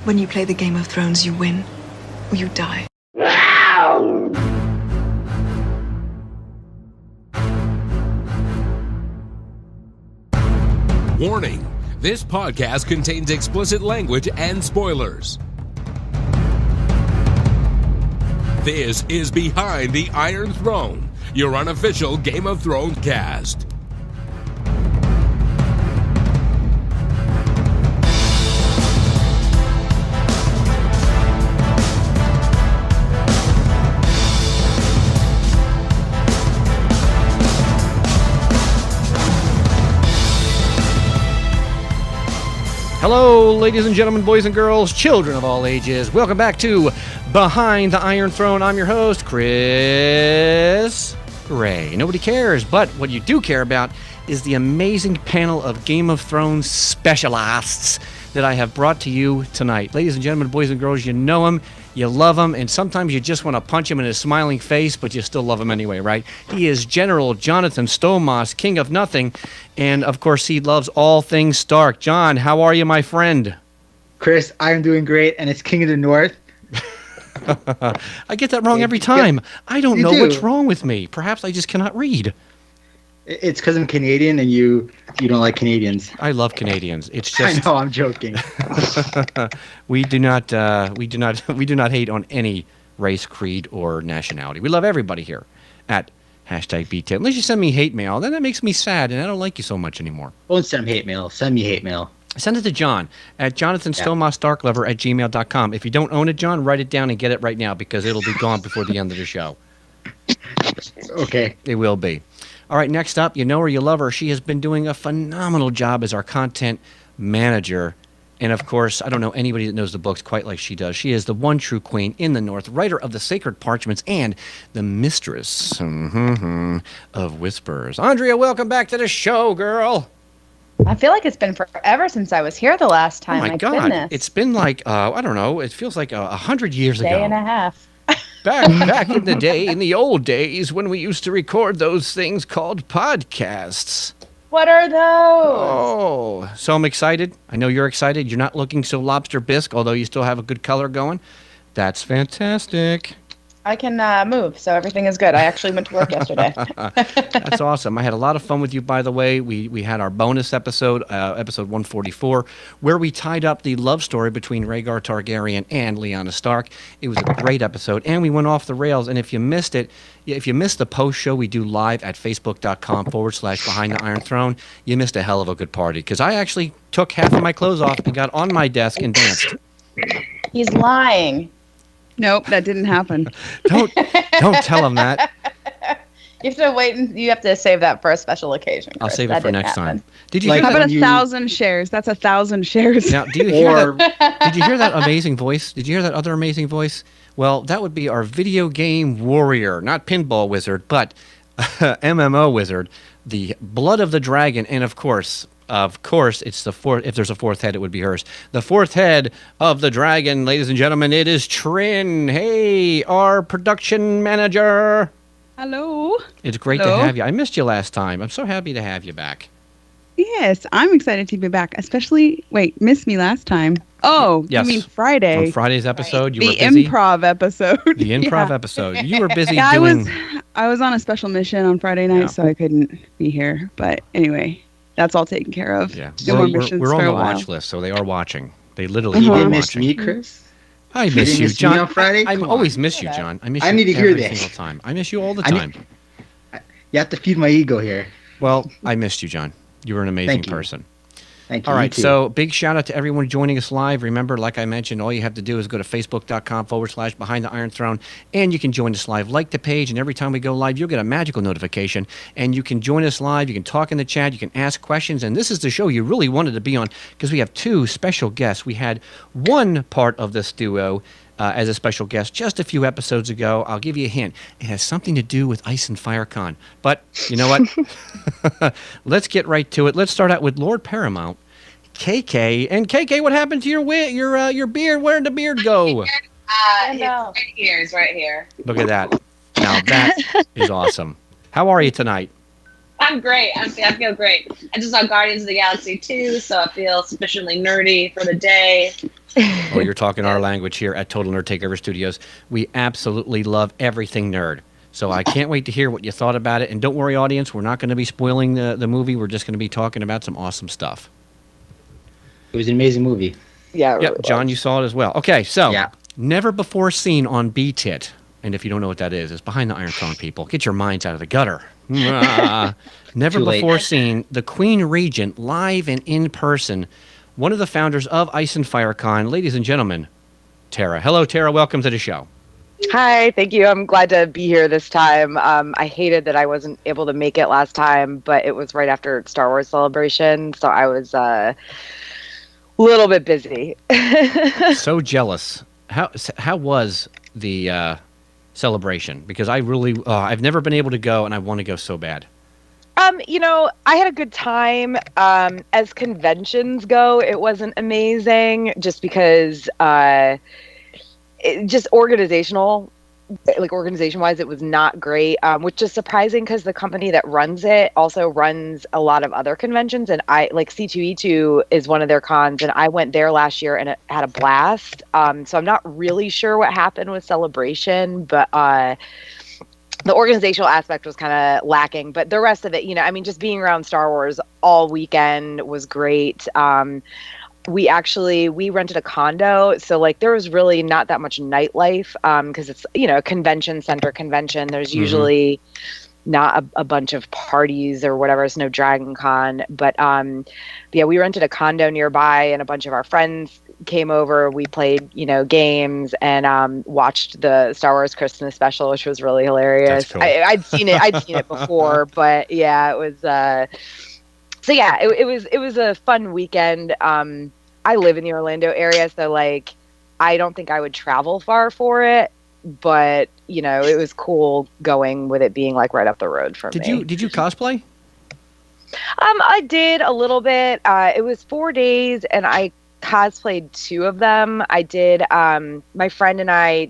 When you play the Game of Thrones, you win or you die. Warning, this podcast contains explicit language and spoilers. This is Behind the Iron Throne, your unofficial Game of Thrones cast. Hello, ladies and gentlemen, boys and girls, children of all ages. Welcome back to Behind the Iron Throne. I'm your host, Chris Ray. Nobody cares, but what you do care about is the amazing panel of Game of Thrones specialists that I have brought to you tonight. Ladies and gentlemen, boys and girls, you know them, you love him, and sometimes you just want to punch him in his smiling face, but you still love him anyway, right? He is General Jonathan Stomas, King of Nothing, and of course he loves all things Stark. John, how are you, my friend? Chris, I'm doing great, and it's King of the North. I get that wrong every time. I don't know do. what's wrong with me. Perhaps I just cannot read. It's because I'm Canadian, and you don't like Canadians. I love Canadians. It's just I know, I'm joking. we do not hate on any race, creed, or nationality. We love everybody here at #BTAIL. Unless you send me hate mail, then that makes me sad, and I don't like you so much anymore. Don't send hate mail. Send me hate mail. Send it to John at jonathanstomosdarklover@gmail.com. If you don't own it, John, write it down and get it right now because it'll be gone before the end of the show. Okay. It will be. All right, next up, you know her, you love her. She has been doing a phenomenal job as our content manager. And, of course, I don't know anybody that knows the books quite like she does. She is the one true queen in the North, writer of the Sacred Parchments, and the mistress of whispers. Andrea, welcome back to the show, girl. I feel like it's been forever since I was here the last time. Oh, my God. Goodness. It's been like, I don't know, it feels like 100 years ago. Day and a half. Back in the day, in the old days, when we used to record those things called podcasts. What are those? Oh, so I'm excited. I know you're excited. You're not looking so lobster bisque, although you still have a good color going. That's fantastic. I can move, so everything is good. I actually went to work yesterday. That's awesome. I had a lot of fun with you, by the way. We had our bonus episode, episode 144, where we tied up the love story between Rhaegar Targaryen and Lyanna Stark. It was a great episode, and we went off the rails. And if you missed it, if you missed the post show we do live at facebook.com/Behind the Iron Throne, you missed a hell of a good party, because I actually took half of my clothes off and got on my desk and danced. He's lying. Nope, that didn't happen. Don't tell him that. You have to wait, and you have to save that for a special occasion. I'll Chris. save it That for didn't next happen. time. Did you Like- hear How that? about 1,000 shares? That's 1,000 shares. Now, do you hear that? Did you hear that amazing voice? Did you hear that other amazing voice? Well, that would be our video game warrior, not pinball wizard, but MMO wizard, the Blood of the Dragon, and of course, it's the fourth. If there's a fourth head, it would be hers. The fourth head of the dragon, ladies and gentlemen, it is Trin. Hey, our production manager. Hello. It's great Hello. to have you. I missed you last time. I'm so happy to have you back. Yes, I'm excited to be back. Especially, missed me last time. Oh, Yes. you mean Friday? On Friday's episode, you The were busy. improv episode. The improv Yeah. episode. You were busy Yeah, doing. I was on a special mission on Friday night, Yeah. so I couldn't be here. But anyway, that's all taken care of. Yeah, No more we're missions on for the a while. watch list, so they are watching. They literally You are didn't miss watching. me, Chris? I miss didn't you, miss me John. on Friday? I Come always on. miss you, John. I miss I you need to hear every this. single time. I miss you all the I need- time. You have to feed my ego here. Well, I missed you, John. You were an amazing Thank you. person. Thank you. All you right, too. so big shout out to everyone joining us live. Remember, like I mentioned, all you have to do is go to facebook.com/Behind the Iron Throne, and you can join us live. Like the page, and every time we go live, you'll get a magical notification, and you can join us live. You can talk in the chat. You can ask questions, and this is the show you really wanted to be on because we have two special guests. We had one part of this duo as a special guest just a few episodes ago. I'll give you a hint. It has something to do with Ice and FireCon. But you know what? Let's get right to it. Let's start out with Lord Paramount, KK. And KK, what happened to your beard? Where did the beard go? Stand It's up. right here. It's right here. Look at that. Now that is awesome. How are you tonight? I'm great. I feel great. I just saw Guardians of the Galaxy 2, so I feel sufficiently nerdy for the day. Oh, you're talking our language here at Total Nerd Takeover Studios. We absolutely love everything nerd. So I can't wait to hear what you thought about it. And don't worry, audience, we're not going to be spoiling the movie. We're just going to be talking about some awesome stuff. It was an amazing movie. Yeah. Yep, John, you saw it as well. Okay, so Yeah. never before seen on BTIT. And if you don't know what that is, it's Behind the Iron Throne, people. Get your minds out of the gutter. Never Too late. before seen the Queen Regent live and in person. One of the founders of Ice and Fire Con, ladies and gentlemen, Tara. Hello, Tara. Welcome to the show. Hi, thank you. I'm glad to be here this time. I hated that I wasn't able to make it last time, but it was right after Star Wars Celebration, so I was a little bit busy. So jealous. How was the celebration? Because I really, I've never been able to go, and I want to go so bad. I had a good time. As conventions go, it wasn't amazing, just because just organization-wise, it was not great, which is surprising because the company that runs it also runs a lot of other conventions, and C2E2 is one of their cons, and I went there last year and it had a blast. So I'm not really sure what happened with Celebration, but the organizational aspect was kind of lacking, but the rest of it, just being around Star Wars all weekend was great. We rented a condo, so there was really not that much nightlife, because it's a convention center convention. There's usually not a bunch of parties or whatever. It's no Dragon Con, but we rented a condo nearby, and a bunch of our friends came over. We played games and watched the Star Wars Christmas special, which was really hilarious. That's cool. I'd seen it before, but yeah, it was. So yeah, it was a fun weekend. I live in the Orlando area, so I don't think I would travel far for it, but it was cool going with it being right up the road from me. Did you cosplay? I did a little bit. It was 4 days, and I cosplayed 2 of them. I did. My friend and I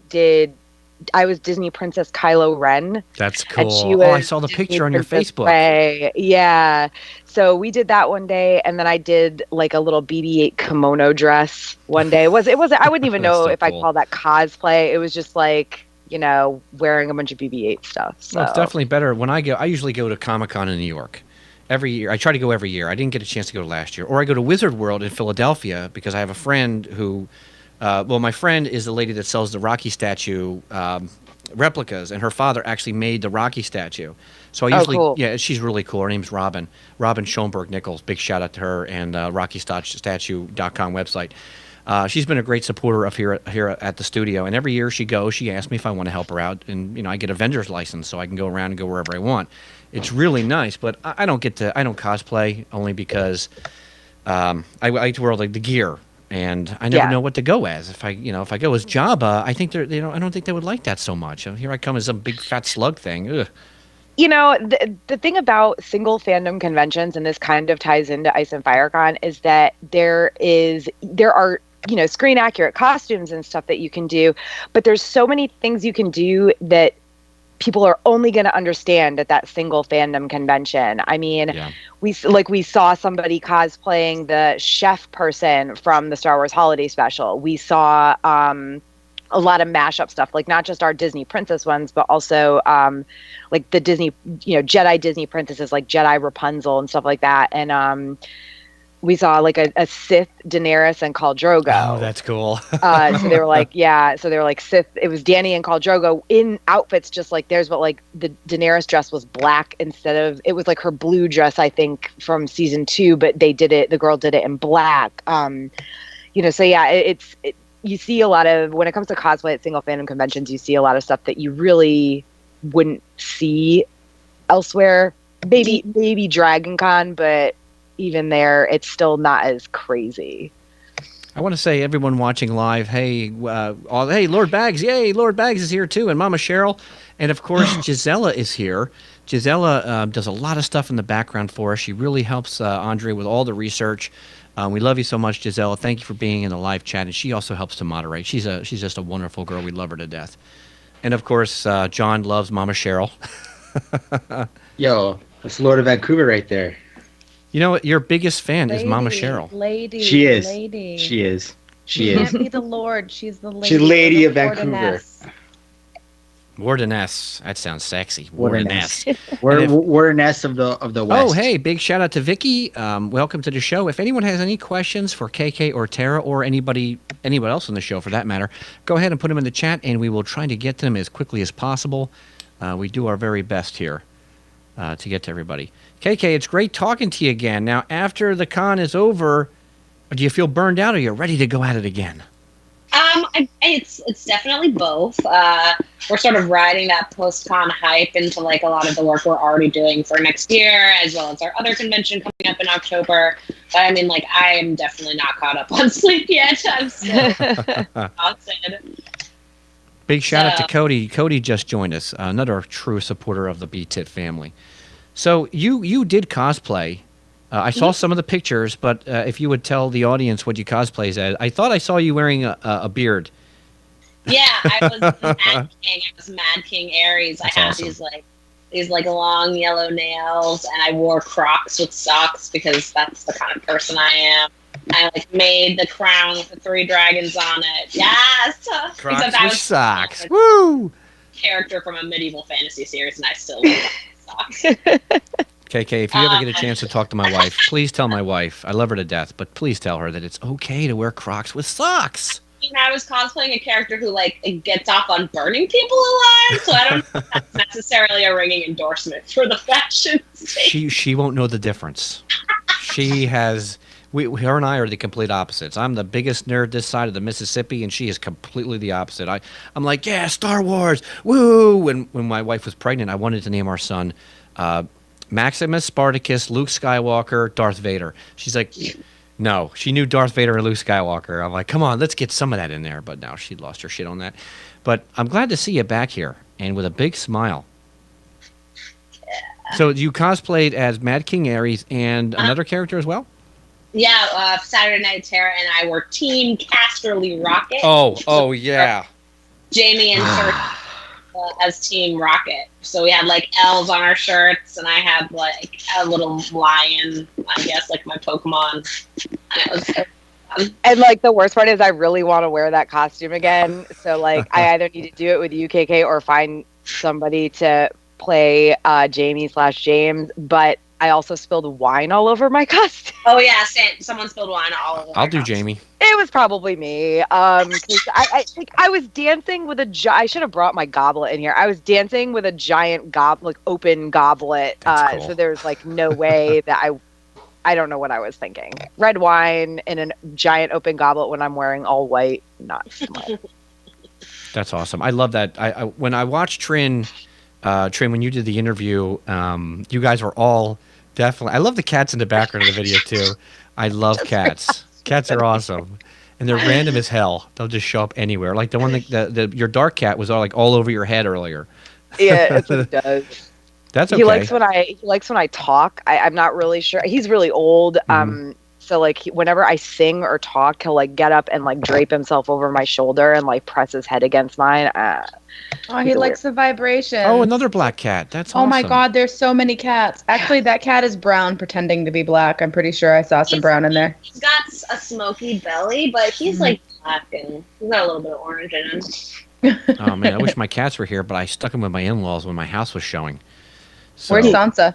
was Disney Princess Kylo Ren. That's cool. And she was I saw the picture on your Facebook. Rey. Yeah. So we did that one day, and then I did a little BB-8 kimono dress one day. It wasn't. I wouldn't even know if I call that cosplay. It was just wearing a bunch of BB-8 stuff. So Well, it's definitely better. When I go, I usually go to Comic-Con in New York. Every year. I try to go every year. I didn't get a chance to go last year. Or I go to Wizard World in Philadelphia because I have a friend who my friend is the lady that sells the Rocky statue replicas, and her father actually made the Rocky statue. So I usually, cool. Yeah, she's really cool. Her name's Robin Schoenberg-Nichols. Big shout out to her and RockyStatue.com website. She's been a great supporter of here at the studio, and every year she goes, she asks me if I want to help her out, and I get a vendor's license so I can go around and go wherever I want. It's really nice, but I don't cosplay only because I like to wear the gear. And I never know what to go as. If I go as Jabba, I think I don't think they would like that so much. Here I come as some big fat slug thing. Ugh. The thing about single fandom conventions, and this kind of ties into Ice and FireCon, is that there are screen accurate costumes and stuff that you can do, but there's so many things you can do that people are only going to understand at that single fandom convention. I mean, we saw somebody cosplaying the chef person from the Star Wars Holiday Special. We saw a lot of mashup stuff, not just our Disney princess ones, but also the Disney, Jedi Disney princesses like Jedi Rapunzel and stuff like that. And we saw a Sith Daenerys and Khal Drogo. Oh, that's cool. So they were Sith. It was Dany and Khal Drogo in outfits just like theirs, but the Daenerys dress was black instead of, it was her blue dress, I think, from season 2, but the girl did it in black. So yeah, you see a lot of, when it comes to cosplay at single fandom conventions, you see a lot of stuff that you really wouldn't see elsewhere. Maybe Dragon Con, but even there, it's still not as crazy. I want to say, everyone watching live, hey, Lord Bags, yay, Lord Bags is here too, and Mama Cheryl, and of course Gisela is here. Gisela does a lot of stuff in the background for us. She really helps Andre with all the research. We love you so much, Gisela. Thank you for being in the live chat, and she also helps to moderate. She's just a wonderful girl. We love her to death. And of course, John loves Mama Cheryl. Yo, That's Lord of Vancouver right there. You know what? Your biggest fan is Mama Cheryl. Lady. She is. Lady. She is. She She is. can't be the Lord. She's the lady. She's Lady of the Vancouver. Wardeness. Wardeness. That sounds sexy. Wardeness. We're nest of the West. Oh, hey, big shout out to Vicky. Welcome to the show. If anyone has any questions for KK or Tara or anybody else on the show for that matter, go ahead and put them in the chat and we will try to get to them as quickly as possible. We do our very best here to get to everybody. KK, it's great talking to you again. Now, after the con is over, do you feel burned out or are you ready to go at it again? It's definitely both. We're sort of riding that post-con hype into like a lot of the work we're already doing for next year, as well as our other convention coming up in October. But I mean, like, I am definitely not caught up on sleep yet. I'm still exhausted. Big shout out to Cody. Cody just joined us, another true supporter of the B-Tit family. So you did cosplay. I saw some of the pictures, but if you would tell the audience what you cosplayed as, I thought I saw you wearing a beard. Yeah, I was Mad King. I was Mad King Ares. That's I had awesome. these long yellow nails, and I wore Crocs with socks because that's the kind of person I am. I like made the crown with the 3 dragons on it. Yes, Crocs except I with was socks. a Woo! character from a medieval fantasy series, and I still wear socks. KK, if you ever get a chance to talk to my wife, please tell my wife. I love her to death, but please tell her that it's okay to wear Crocs with socks. I was cosplaying a character who like gets off on burning people alive, so I don't know if that's necessarily a ringing endorsement for the fashion state. She won't know the difference. She has. Her and I are the complete opposites. I'm the biggest nerd this side of the Mississippi, and she is completely the opposite. I'm like, yeah, Star Wars, woo! When my wife was pregnant, I wanted to name our son Maximus, Spartacus, Luke Skywalker, Darth Vader. She's like, no. She knew Darth Vader and Luke Skywalker. I'm like, come on, let's get some of that in there. But now she lost her shit on that. But I'm glad to see you back here, and with a big smile. So you cosplayed as Mad King Ares and another character as well? Yeah, Saturday Night Terror and I were Team Casterly Rocket. Oh yeah. Jamie and Kurt as Team Rocket. So we had like elves on our shirts, and I had like a little lion, I guess, like my Pokemon. And it was so fun. And like the worst part is I really want to wear that costume again. So like I either need to do it with UKK or find somebody to play Jamie/James, but I also spilled wine all over my costume. Oh yeah, someone spilled wine all over. I'll do Jamie. It was probably me. 'Cause I think I was dancing with I should have brought my goblet in here. I was dancing with a giant open goblet. That's cool. So there's like no way that I don't know what I was thinking. Red wine in a giant open goblet when I'm wearing all white. Not smart. That's awesome. I love that. I when I watched Trin, when you did the interview, you guys were all definitely. I love the cats in the background of the video too. I love cats. Cats are awesome, and they're random as hell. They'll just show up anywhere. Like the one that your dark cat was all over your head earlier. Yeah, it does. That's okay. He likes when I talk. I'm not really sure. He's really old. So like whenever I sing or talk, he'll like get up and like drape himself over my shoulder and like press his head against mine. He likes the vibration. Oh, another black cat. That's awesome. Oh my God, there's so many cats. Actually, that cat is brown, pretending to be black. I'm pretty sure I saw some brown in there. He's got a smoky belly, but he's like black and he's got a little bit of orange in him. Oh man, I wish my cats were here, but I stuck them with my in-laws when my house was showing. So, Where's Sansa?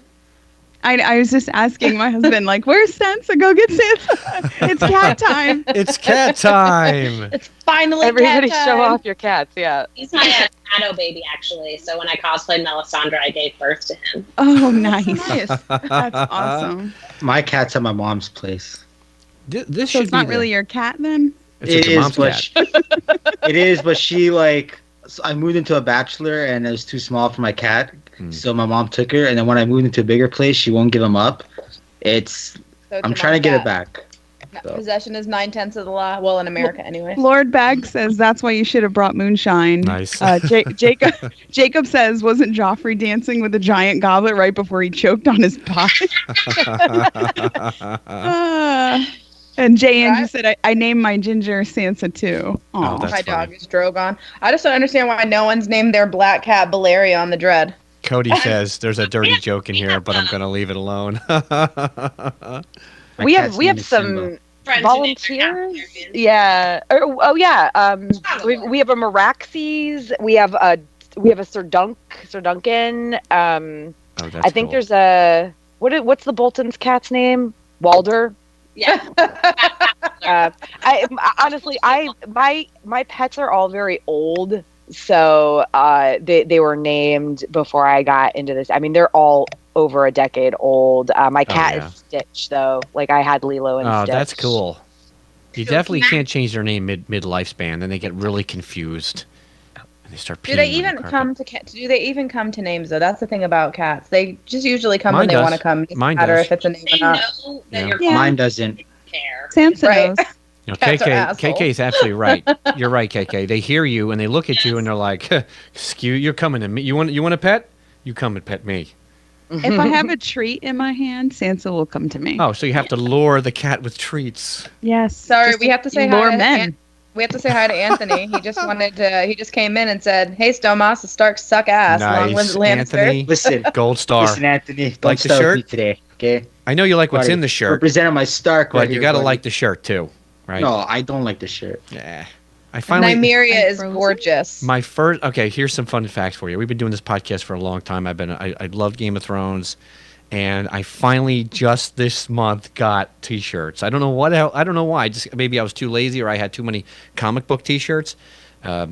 I was just asking my husband, like, where's Sansa? Go get Sansa. It's cat time. It's cat time. It's finally Everybody cat show time. off your cats. Yeah. He's my shadow baby, actually. So when I cosplayed Melisandre, I gave birth to him. Oh, nice. Nice. That's awesome. My cat's at my mom's place. This So should it's not be really your cat then? It's like your mom's cat. It is, but she like. So I moved into a bachelor, and it was too small for my cat. So my mom took her, and then when I moved into a bigger place, she won't give him up. I'm trying to get it back. So. Possession is 9/10 of the law. Well, in America, anyway. Lord Bag says that's why you should have brought moonshine. Nice. Jacob says, wasn't Joffrey dancing with a giant goblet right before he choked on his pie? And Jay Angie said, I named my ginger Sansa too. Oh, that's My funny. dog is Drogon. I just don't understand why no one's named their black cat Balerion the Dread. Cody says there's a dirty joke in here, but I'm going to leave it alone. We have some volunteers. Yeah. Oh yeah. We have a Meraxes. We have a Sir Duncan. Oh, that's I think cool. there's a what's the Bolton's cat's name? Walder. Yeah. I honestly, my pets are all very old, so they were named before I got into this. I mean, they're all over a decade old. My cat is Stitch, though. Like I had Lilo and Stitch. Oh, that's cool. You definitely can't change their name mid lifespan, then they get really confused. And they start. Do they even come to Do they even come to names though? That's the thing about cats. They just usually come when they want to come. It doesn't matter if it's a name or not. Know that Yeah. Mine doesn't. care. Sansa Right. knows. You know, Cats are KK assholes. is absolutely right. You're right, KK. They hear you and they look at you and they're like, "Excuse, you're coming to me. You want a pet? You come and pet me." If I have a treat in my hand, Sansa will come to me. Oh, so you have to lure the cat with treats. Yes. Sorry, Just we have to say lure hi. men. We have to say hi to Anthony. He just wanted to. He just came in and said, "Hey, Stomas, the Starks suck ass." Along with Nice, Lannister. Anthony. Listen, Gold star. listen, Anthony. Don't Like the start with shirt? me today, okay? I know you like what's Buddy, in the shirt, Representing my Stark. but right you here, got to buddy. like the shirt too, right? No, I don't like the shirt. Yeah. I finally. Nymeria I'm is frozen. gorgeous. My first. Okay, here's some fun facts for you. We've been doing this podcast for a long time. I love Game of Thrones, and I finally just this month got T-shirts. I don't know I don't know why. Just maybe I was too lazy or I had too many comic book T-shirts. But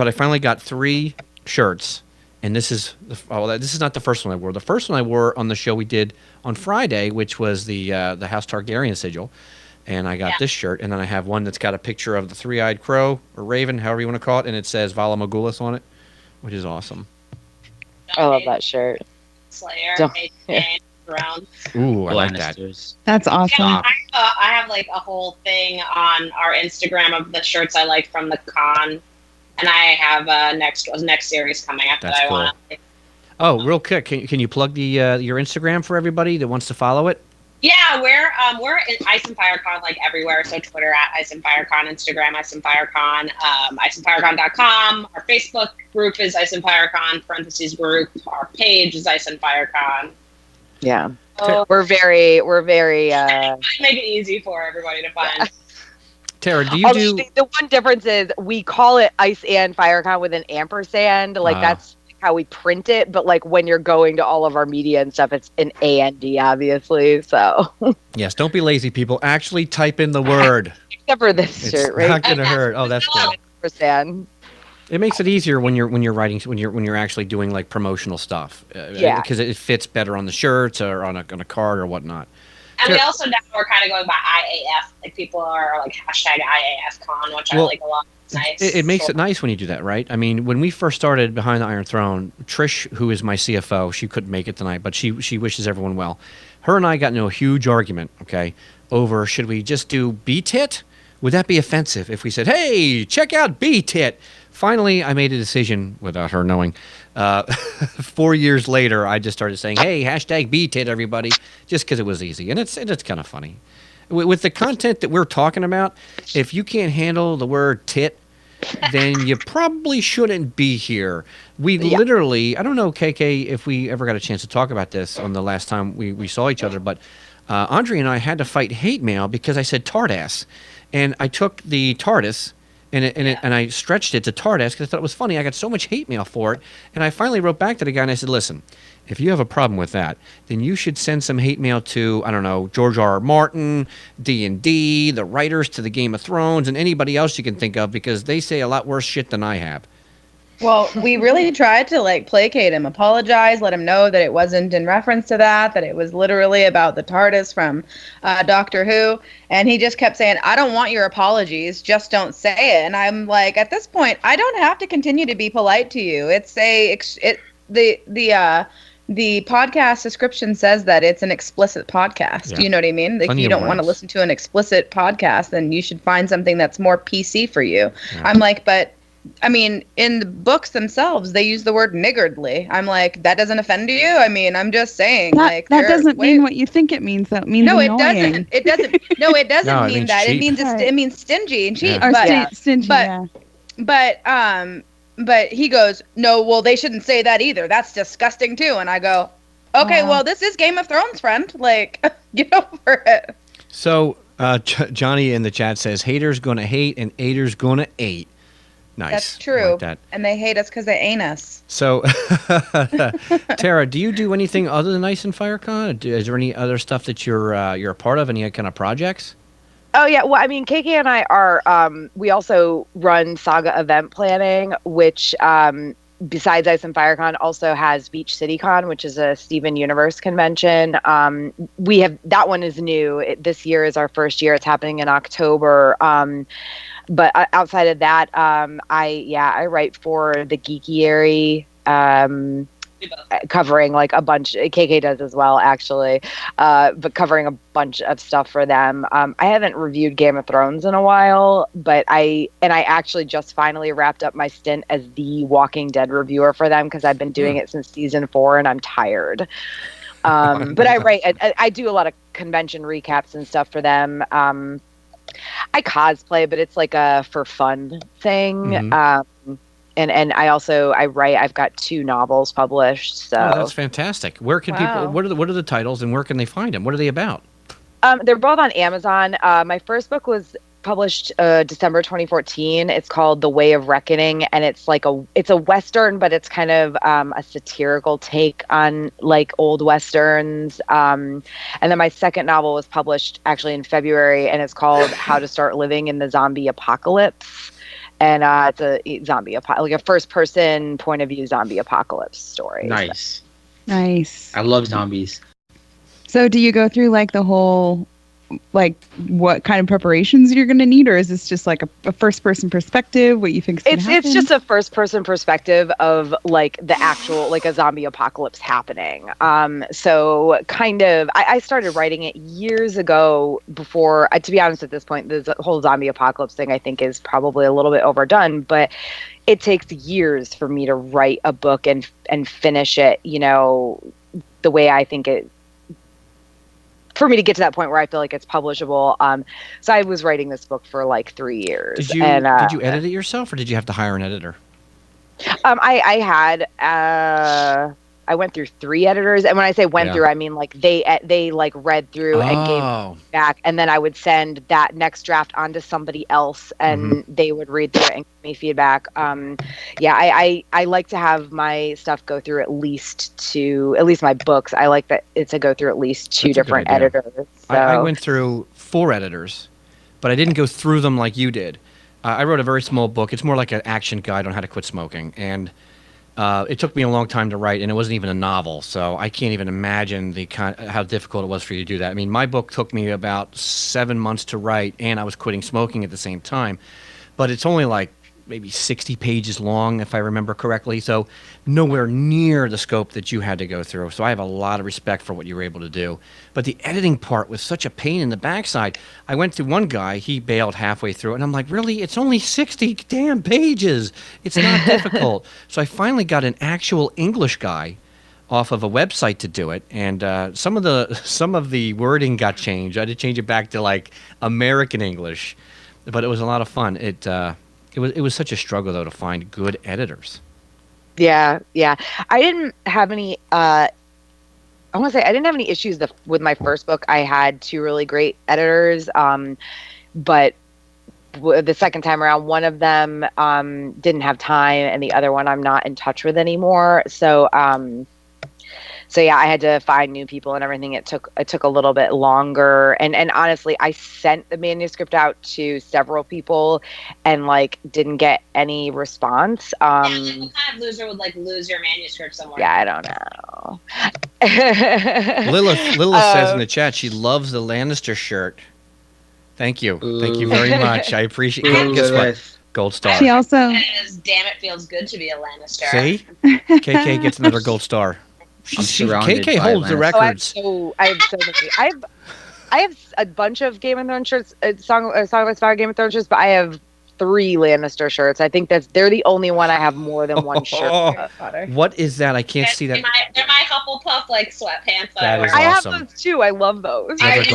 I finally got 3 shirts, and this is not the first one I wore. The first one I wore on the show we did on Friday, which was the House Targaryen sigil, and I got this shirt, and then I have one that's got a picture of the 3-eyed crow or raven, however you want to call it, and it says Vala Morghulis on it, which is awesome. I love that shirt. Slayer. Don't- Around. Ooh, I like that. Lannisters. That's awesome. I have like a whole thing on our Instagram of the shirts I like from the con, and I have next series coming up That's that I cool. want. Oh, real quick, can you plug the your Instagram for everybody that wants to follow it? Yeah, we're in Ice and FireCon like everywhere. So Twitter at Ice and FireCon, Instagram Ice and FireCon, iceandfirecon.com. Our Facebook group is Ice and FireCon /group. Our page is Ice and FireCon. Yeah. So We're very make it easy for everybody to find. Tara, do you although do? the one difference is we call it Ice and FireCon with an ampersand. Like that's how we print it, but like when you're going to all of our media and stuff, it's an AND, obviously. So Yes, don't be lazy, people. Actually type in the word. except for this It's shirt, right? not gonna hurt. Oh, that's cool. Ampersand. It makes it easier when you're writing when you're actually doing like promotional stuff. Yeah. Because it fits better on the shirts or on a card or whatnot. And we also now we're kind of going by IAF. Like people are like hashtag IAFCon, which I Well, like a lot. It's nice. It makes it nice when you do that, right? I mean, when we first started Behind the Iron Throne, Trish, who is my CFO, she couldn't make it tonight, but she wishes everyone well. Her and I got into a huge argument, okay, over should we just do B-Tit? Would that be offensive if we said, hey, check out B-Tit? Finally, I made a decision without her knowing. 4 years later, I just started saying, hey, hashtag B-Tit, everybody, just because it was easy. And it's kind of funny. With the content that we're talking about, if you can't handle the word tit, then you probably shouldn't be here. We literally, I don't know, KK, if we ever got a chance to talk about this on the last time we saw each other, but Andre and I had to fight hate mail because I said tardass. And I took the TARDIS and I stretched it to TARDIS because I thought it was funny. I got so much hate mail for it. And I finally wrote back to the guy and I said, listen, if you have a problem with that, then you should send some hate mail to, I don't know, George R.R. Martin, D&D, the writers to the Game of Thrones, and anybody else you can think of because they say a lot worse shit than I have. Well, we really tried to like placate him, apologize, let him know that it wasn't in reference to that it was literally about the TARDIS from Doctor Who. And he just kept saying, I don't want your apologies, just don't say it. And I'm like, at this point, I don't have to continue to be polite to you. The podcast description says that it's an explicit podcast. Yeah. You know what I mean? Like, Plenty you of don't want to words. listen to an explicit podcast, then you should find something that's more PC for you. Yeah. I'm like, but I mean, in the books themselves, they use the word niggardly. I'm like, that doesn't offend you? I mean, I'm just saying, That doesn't mean what you think it means. Though it means No, it annoying. doesn't. It doesn't. No, it doesn't No, it mean means that. cheap. It means Right. it means stingy and cheap. Yeah. Or But stingy. but- Yeah. but but he goes, no, well, they shouldn't say that either. That's disgusting too. And I go, okay, well, this is Game of Thrones, friend. Like, get over it. So Johnny in the chat says, haters gonna hate and haters gonna hate. Nice. That's true. Like that. And they hate us because they ain't us. So, Tara, do you do anything other than Ice and FireCon? Is there any other stuff that you're a part of? Any kind of projects? Oh yeah, well, I mean, KK and I are. We also run Saga event planning, which besides Ice and FireCon also has Beach City Con, which is a Steven Universe convention. We have that one is new. This year is our first year. It's happening in October. But outside of that, I write for the Geekiary, covering like a bunch. KK does as well, actually, but covering a bunch of stuff for them. I haven't reviewed Game of Thrones in a while, but I actually just finally wrapped up my stint as the Walking Dead reviewer for them because I've been doing it since season 4 and I'm tired. But I write. I do a lot of convention recaps and stuff for them. I cosplay, but it's like a for fun thing. Mm-hmm. And I write. I've got 2 novels published. So that's fantastic. Where can people? What are the titles, and where can they find them? What are they about? They're both on Amazon. My first book was published December 2014. It's called The Way of Reckoning, and it's a Western, but it's kind of a satirical take on like old Westerns. And then my second novel was published actually in February, and it's called How to Start Living in the Zombie Apocalypse. And it's a zombie like a first-person point of view zombie apocalypse story. Nice. Nice. I love zombies. So do you go through like the whole, like what kind of preparations you're going to need, or is this just like a first-person perspective, what you think is going to happen? It's just a first-person perspective of like the actual, like a zombie apocalypse happening. So kind of, I started writing it years ago before, to be honest at this point, the whole zombie apocalypse thing I think is probably a little bit overdone, but it takes years for me to write a book and finish it, you know, the way I think it, for me to get to that point where I feel like it's publishable. So I was writing this book for like 3 years. Did you edit it yourself, or did you have to hire an editor? I went through 3 editors, and when I say went through, I mean like they like read through and gave me back, and then I would send that next draft on to somebody else, and they would read through it and give me feedback. I like to have my stuff go through at least my books. I like that it to go through at least 2 different editors. So. I went through 4 editors, but I didn't go through them like you did. I wrote a very small book. It's more like an action guide on how to quit smoking, and it took me a long time to write, and it wasn't even a novel, so I can't even imagine how difficult it was for you to do that. I mean, my book took me about 7 months to write, and I was quitting smoking at the same time, but it's only like maybe 60 pages long, if I remember correctly, so nowhere near the scope that you had to go through. So I have a lot of respect for what you were able to do. But the editing part was such a pain in the backside. I went to one guy, he bailed halfway through, and I'm like, really? It's only 60 damn pages. It's not difficult. So I finally got an actual English guy off of a website to do it, and some of the wording got changed. I had to change it back to like American English, but it was a lot of fun. It was such a struggle, though, to find good editors. Yeah. I didn't have any. I didn't have any issues with my first book. I had 2 really great editors, but the second time around, one of them didn't have time, and the other one I'm not in touch with anymore. So yeah, I had to find new people and everything. It took a little bit longer, and honestly, I sent the manuscript out to several people and like didn't get any response. What kind of loser would like lose your manuscript somewhere? Yeah, I don't know. Lilith says in the chat she loves the Lannister shirt. Thank you. Thank you very much. I appreciate it. Guess what? Gold star. She also. Damn, it feels good to be a Lannister. See? KK gets another gold star. KK holds the records. I have so many. I have a bunch of Game of Thrones shirts, Song of Ice and Fire Game of Thrones shirts, but I have 3 Lannister shirts. I think they're the only one I have more than one shirt. What is that? I can't see that. They're my Hufflepuff like sweatpants. That is I have awesome. those too. I love those. I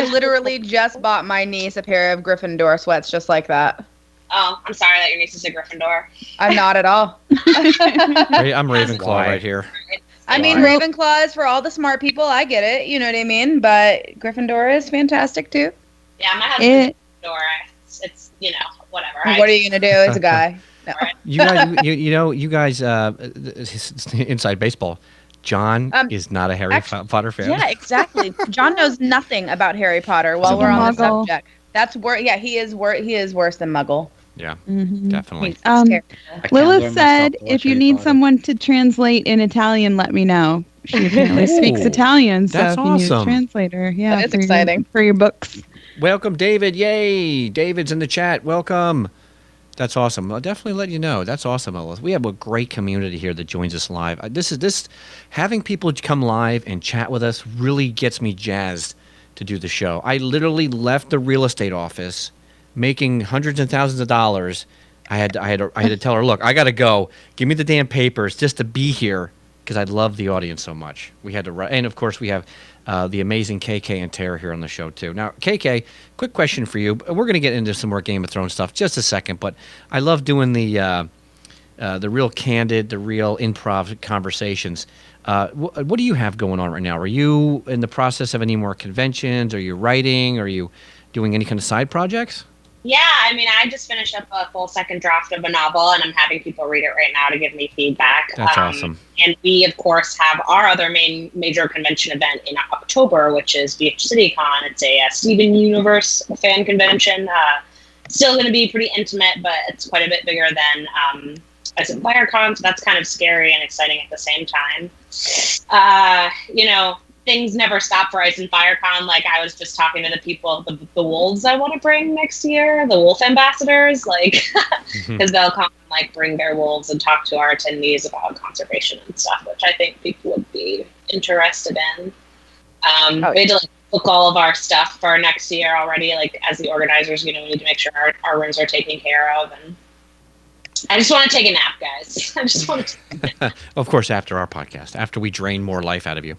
literally just bought my niece a pair of Gryffindor sweats just like that. Oh, I'm sorry that your niece is a Gryffindor. I'm not at all. I'm Ravenclaw right here. I mean, Ravenclaw is for all the smart people. I get it. You know what I mean? But Gryffindor is fantastic too. Yeah, my husband's Gryffindor. It's whatever. What are you gonna do? It's a guy. No. You guys, inside baseball. John is not a Harry Potter fan. Yeah, exactly. John knows nothing about Harry Potter. While we're on the subject, that's he is worse than Muggle. Yeah, definitely. Lilith said, if you need someone to translate in Italian, let me know. She apparently speaks Italian, so that's if you need a awesome. translator, that is exciting for your books. Welcome, David. Yay! David's in the chat. Welcome. That's awesome. I'll definitely let you know. That's awesome, Lilith. We have a great community here that joins us live. Having people come live and chat with us really gets me jazzed to do the show. I literally left the real estate office making hundreds and thousands of dollars. I had to tell her, look, I got to go. Give me the damn papers just to be here because I love the audience so much. We had to write, and of course we have the amazing KK and Tara here on the show too. Now, KK, quick question for you. We're going to get into some more Game of Thrones stuff just a second, but I love doing the real candid, the real improv conversations. What do you have going on right now? Are you in the process of any more conventions? Are you writing? Are you doing any kind of side projects? Yeah, I mean, I just finished up a full second draft of a novel, and I'm having people read it right now to give me feedback. That's awesome. And we, of course, have our other major convention event in October, which is Beach City Con. It's a Steven Universe fan convention. Still going to be pretty intimate, but it's quite a bit bigger than FireCon, so that's kind of scary and exciting at the same time. Things never stop for Ice and FireCon. Like, I was just talking to the people, the wolves I want to bring next year, the wolf ambassadors, because they'll come and bring their wolves and talk to our attendees about conservation and stuff, which I think people would be interested in. We had to book all of our stuff for next year already. As the organizers, we need to make sure our rooms are taken care of. And I just want to take a nap, guys. I just want to. Of course, after our podcast, after we drain more life out of you.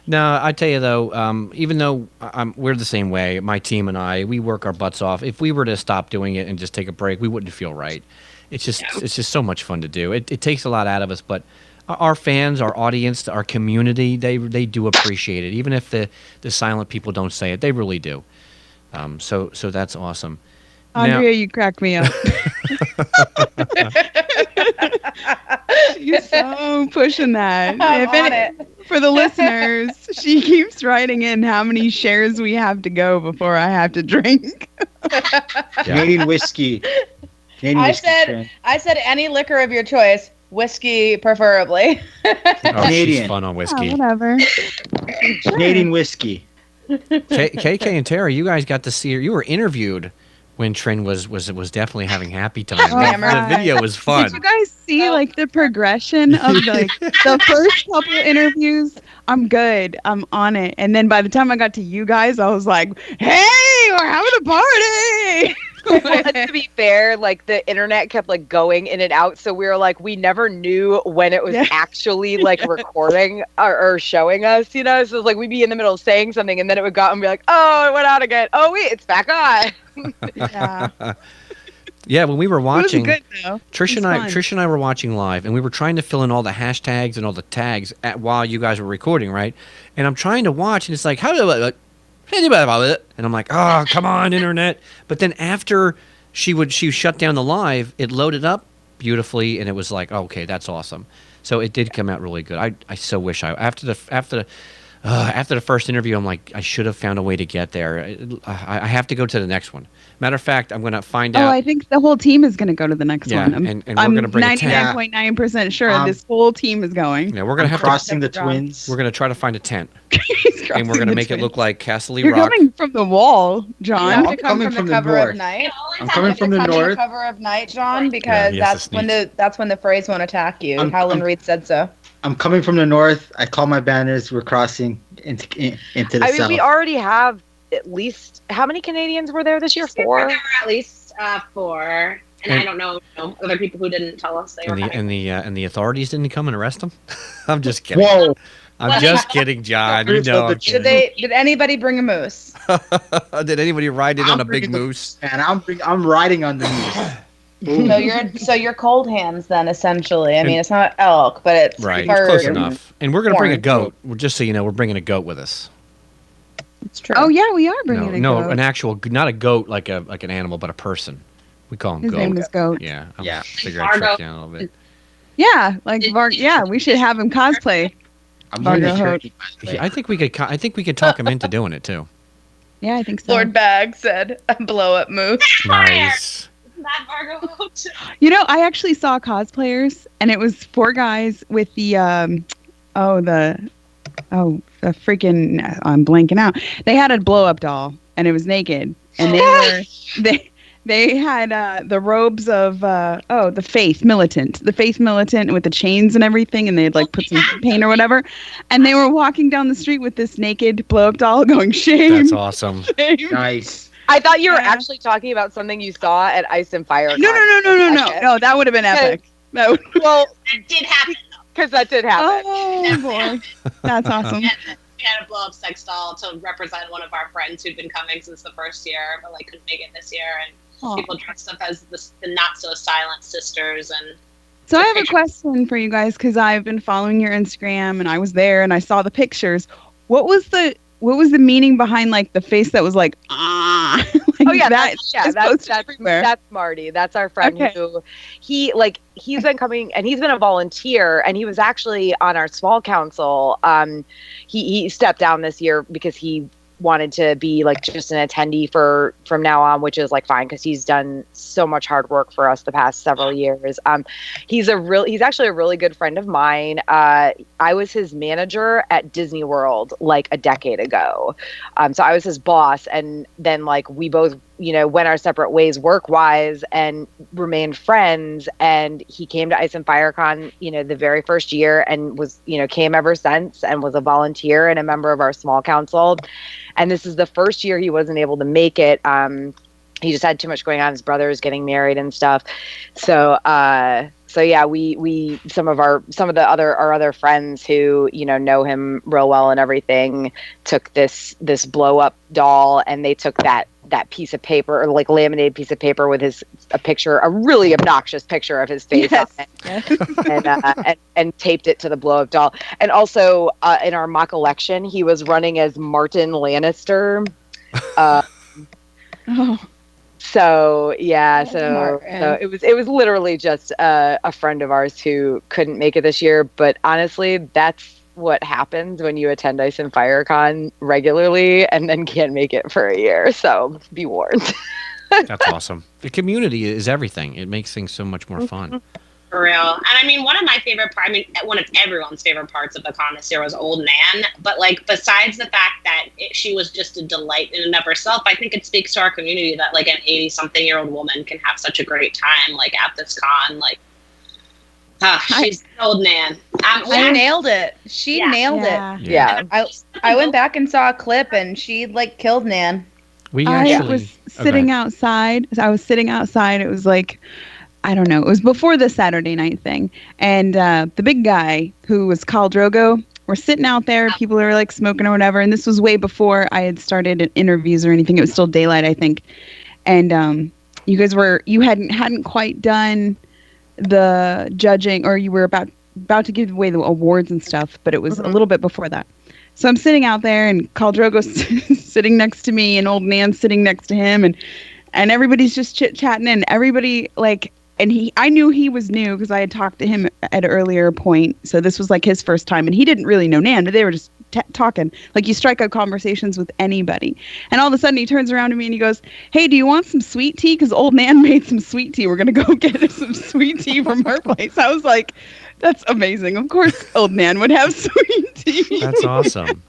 No, I tell you though, even though we're the same way, my team and I, we work our butts off. If we were to stop doing it and just take a break, we wouldn't feel right. It's just so much fun to do. It takes a lot out of us, but our fans, our audience, our community, they do appreciate it. Even if the silent people don't say it, they really do. So that's awesome. Andrea, you crack me up. You're so pushing that. For the listeners, she keeps writing in how many shares we have to go before I have to drink. Canadian whiskey. I said any liquor of your choice. Whiskey, preferably. Canadian. She's fun on whiskey. Whatever. Canadian whiskey. KK and Tara, you guys got to see her. You were interviewed when Trin was definitely having happy time. The video was fun. Did you guys see the progression of the first couple interviews? I'm good. I'm on it. And then by the time I got to you guys, I was like, hey, we're having a party. Well, to be fair, the internet kept going in and out, so we were we never knew when it was actually recording or showing us, So we'd be in the middle of saying something, and then it would go and be oh, it went out again. Oh wait, it's back on. Yeah, when we were watching, it was good, though. Trish and I were watching live, and we were trying to fill in all the hashtags and all the tags while you guys were recording, right? And I'm trying to watch, and it's how do I? And I'm oh, come on, internet. But then after she shut down the live, it loaded up beautifully, and it was okay, that's awesome. So it did come out really good. I so wish after the first interview, I'm I should have found a way to get there. I have to go to the next one. Matter of fact, I'm going to find out. Oh, I think the whole team is going to go to the next one. And we're going to bring a tent. I'm 99.9% sure this whole team is going. Yeah, we're going to have crossing the twins. We're going to try to find a tent. And we're going to make it look like Castle Rock. You're coming from the wall, John. You have to come from the cover of night. I'm coming from the north. Cover of night, John, because that's when the phrase won't attack you. Howlin' Reed said so. I'm coming from the north. I call my banners. We're crossing into the south. We already have at least, how many Canadians were there this year? 4? There were at least 4. And I don't know, other people who didn't tell us they were and the authorities didn't come and arrest them. I'm just kidding. Whoa. I'm just kidding, John. You know I'm kidding. Did anybody bring a moose? Did anybody ride in on a big bringing the moose? And I'm riding on the moose. So you're cold hands then, essentially. I mean, it's not elk, but it's Right, bird. close enough. And we're going to bring a Corn. goat. Well, just so you know, we're bringing a goat with us. It's true. Oh yeah, we are bringing a No, goat. an actual, not a goat like an animal, but a person. We call him His goat. name is Goat. Yeah. Yeah. Figure I tricked you out a little bit. Yeah, like yeah, we should have him cosplay. I'm doing the Vargo turkey, by the way. I think we could talk him into doing it too. Yeah, I think so. Lord Bag said a blow up moose. Nice. Isn't that Vargo? You know, I actually saw cosplayers, and it was 4 guys with the freaking I'm blanking out. They had a blow up doll, and it was naked, and they had the robes of the faith militant with the chains and everything, and they had like put some paint or whatever, and they were walking down the street with this naked blow up doll, going shame. That's awesome. Shame. Nice. I thought you were Yeah. actually talking about something you saw at Ice and Fire. No, that would have been epic. That would, Well, That did happen. because that did happen. oh boy, that's awesome. We had a blow up sex doll to represent one of our friends who'd been coming since the first year, but like couldn't make it this year, and Aw. people dressed up as the not so silent sisters. And So I have a question for you guys, because I've been following your Instagram and I was there and I saw the pictures. What was the meaning behind like the face that was like like, Oh yeah, that's that's everywhere. that's Marty. That's our friend Okay. who he's been coming, and he's been a volunteer, and he was actually on our small council. He stepped down this year because he wanted to be like just an attendee from now on, which is like fine because he's done so much hard work for us the past several years. He's actually a really good friend of mine. I was his manager at Disney World like a decade ago. So I was his boss, and then like we both, went our separate ways work-wise and remained friends. And he came to Ice and FireCon, the very first year, and was, came ever since, and was a volunteer and a member of our small council. And this is the first year he wasn't able to make it. He just had too much going on. His brother is getting married and stuff. So yeah, we some of our other friends who know him real well and everything took this blow up doll, and they took that piece of paper, or like laminated piece of paper with a really obnoxious picture of his face on it, and taped it to the blow up doll. And also in our mock election, he was running as Martin Lannister. So yeah, so it was literally just a friend of ours who couldn't make it this year. But honestly, that's what happens when you attend Ice and FireCon regularly and then can't make it for a year. So be warned. That's awesome. The community is everything. It makes things so much more fun. for real. And I mean, one of everyone's favorite parts of the con this year was Old Nan. But like, besides the fact that she was just a delight in and of herself, I think it speaks to our community that like an 80-something-year-old woman can have such a great time like at this con. Like, she's Old Nan. She nailed it. She nailed it. Yeah. I went back and saw a clip, and she like killed Nan. I was sitting outside. I was sitting outside. It was like, I don't know. It was before the Saturday night thing. And the big guy, who was Khal Drogo, we're sitting out there. People are like smoking or whatever. And this was way before I had started interviews or anything. It was still daylight, I think. And you guys hadn't quite done the judging, or you were about to give away the awards and stuff, but it was a little bit before that. So I'm sitting out there, and Khal Drogo's sitting next to me, and Old Nan's sitting next to him, and everybody's just chit-chatting, and everybody, like, and I knew he was new because I had talked to him at an earlier point, so this was, like, his first time, and he didn't really know Nan, but they were just talking. Like, you strike up conversations with anybody. And all of a sudden, he turns around to me, and he goes, "Hey, do you want some sweet tea? Because Old Nan made some sweet tea. We're going to go get some sweet tea from her place." I was like, that's amazing. Of course, Old Nan would have sweet tea. That's awesome.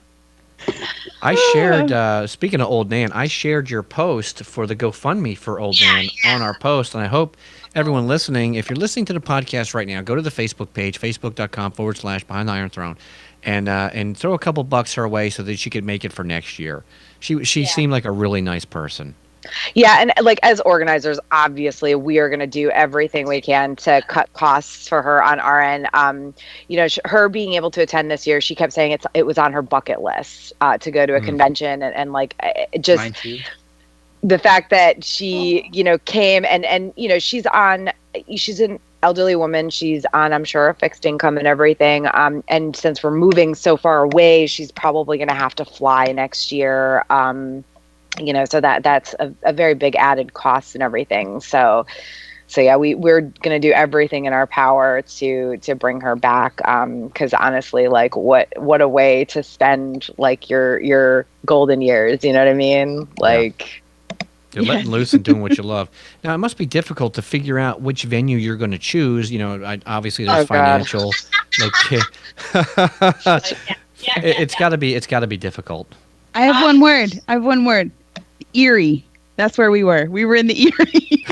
I shared, speaking of Old Nan, I shared your post for the GoFundMe for Old Nan on our post. And I hope everyone listening, if you're listening to the podcast right now, go to the Facebook page, facebook.com/Behind the Iron Throne, and throw a couple bucks her way so that she could make it for next year. She seemed like a really nice person. Yeah, and like as organizers, obviously we are going to do everything we can to cut costs for her on our end. You know, her being able to attend this year, she kept saying it was on her bucket list to go to a convention, and like it just Mine too. the fact that she, you know, came and you know she's an elderly woman. She's on, I'm sure, a fixed income and everything. And since we're moving so far away, she's probably going to have to fly next year. You know, so that's a very big added cost and everything. So yeah, we're gonna do everything in our power to bring her back. Because honestly, like what a way to spend like your golden years. You know what I mean? Like. You're letting loose and doing what you love. Now, it must be difficult to figure out which venue you're going to choose. You know, obviously there's financial. It's got to be difficult. I have one word. Eerie. That's where we were. We were in the Eerie.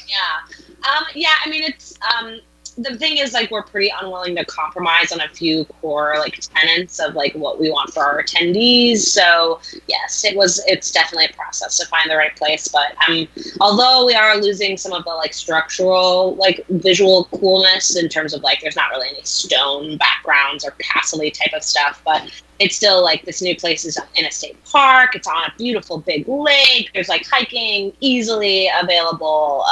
Yeah. I mean, it's the thing is, like, we're pretty unwilling to compromise on a few core like tenets of like what we want for our attendees. So yes, it's definitely a process to find the right place. But although we are losing some of the like structural like visual coolness in terms of like there's not really any stone backgrounds or castle-y type of stuff, but it's still like this new place is in a state park. It's on a beautiful big lake. There's like hiking easily available.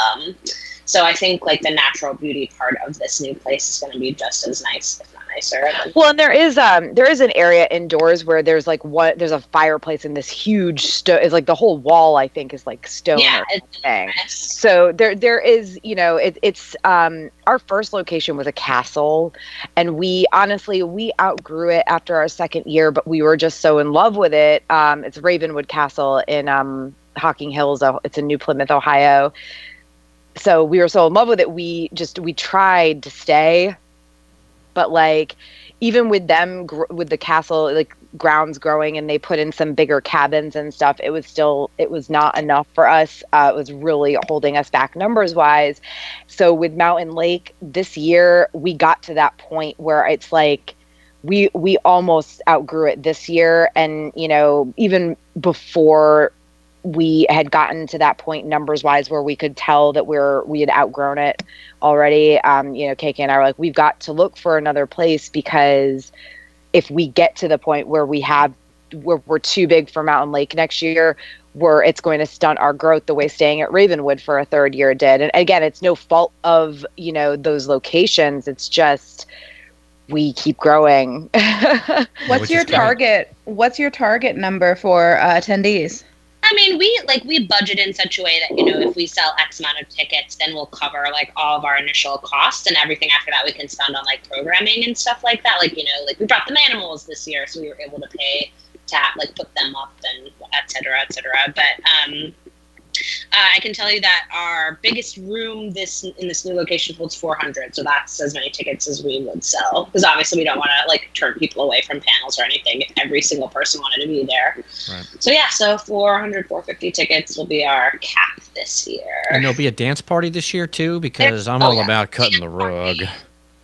So I think like the natural beauty part of this new place is going to be just as nice, if not nicer. Well, and there is an area indoors where there's like there's a fireplace in this huge stone. It's like the whole wall, I think, is like stone. Yeah, it's nice. So there is, you know, it's our first location was a castle, and we outgrew it after our second year, but we were just so in love with it. It's Ravenwood Castle in Hocking Hills. It's in New Plymouth, Ohio. So we were so in love with it, we tried to stay, but like even with them with the castle like grounds growing and they put in some bigger cabins and stuff, it was not enough for us. It was really holding us back numbers wise. So with Mountain Lake this year, we got to that point where it's like we almost outgrew it this year, and you know even before we had gotten to that point numbers wise where we could tell that we had outgrown it already. You know, KK and I were like, we've got to look for another place, because if we get to the point where we're too big for Mountain Lake next year, it's going to stunt our growth the way staying at Ravenwood for a third year did. And again, it's no fault of, you know, those locations. It's just, we keep growing. What's your target number for attendees? I mean, we budget in such a way that, you know, if we sell X amount of tickets, then we'll cover like all of our initial costs, and everything after that we can spend on like programming and stuff like that. Like, you know, like we brought them animals this year, so we were able to pay to like put them up and et cetera, et cetera. But I can tell you that our biggest room in this new location holds 400, so that's as many tickets as we would sell. Because obviously we don't want to like turn people away from panels or anything if every single person wanted to be there. Right. So yeah, 450 tickets will be our cap this year. And there'll be a dance party this year too, because I'm all about cutting the rug.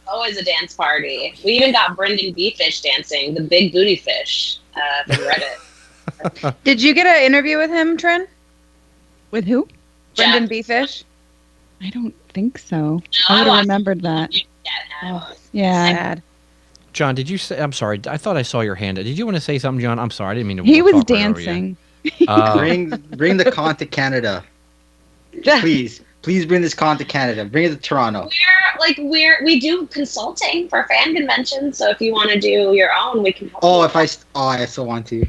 Always a dance party. We even got Brendan Beefish dancing, the big booty fish from Reddit. Did you get an interview with him, Trin? With who? Brendan Beefish? I don't think so. No, I would have remembered that. Oh, yeah. Sad. John, did you say? I'm sorry. I thought I saw your hand. Did you want to say something, John? I'm sorry. I didn't mean to. He was dancing. Bring the con to Canada, please. Please bring this con to Canada. Bring it to Toronto. We do consulting for fan conventions. So if you want to do your own, we can help. I still want to.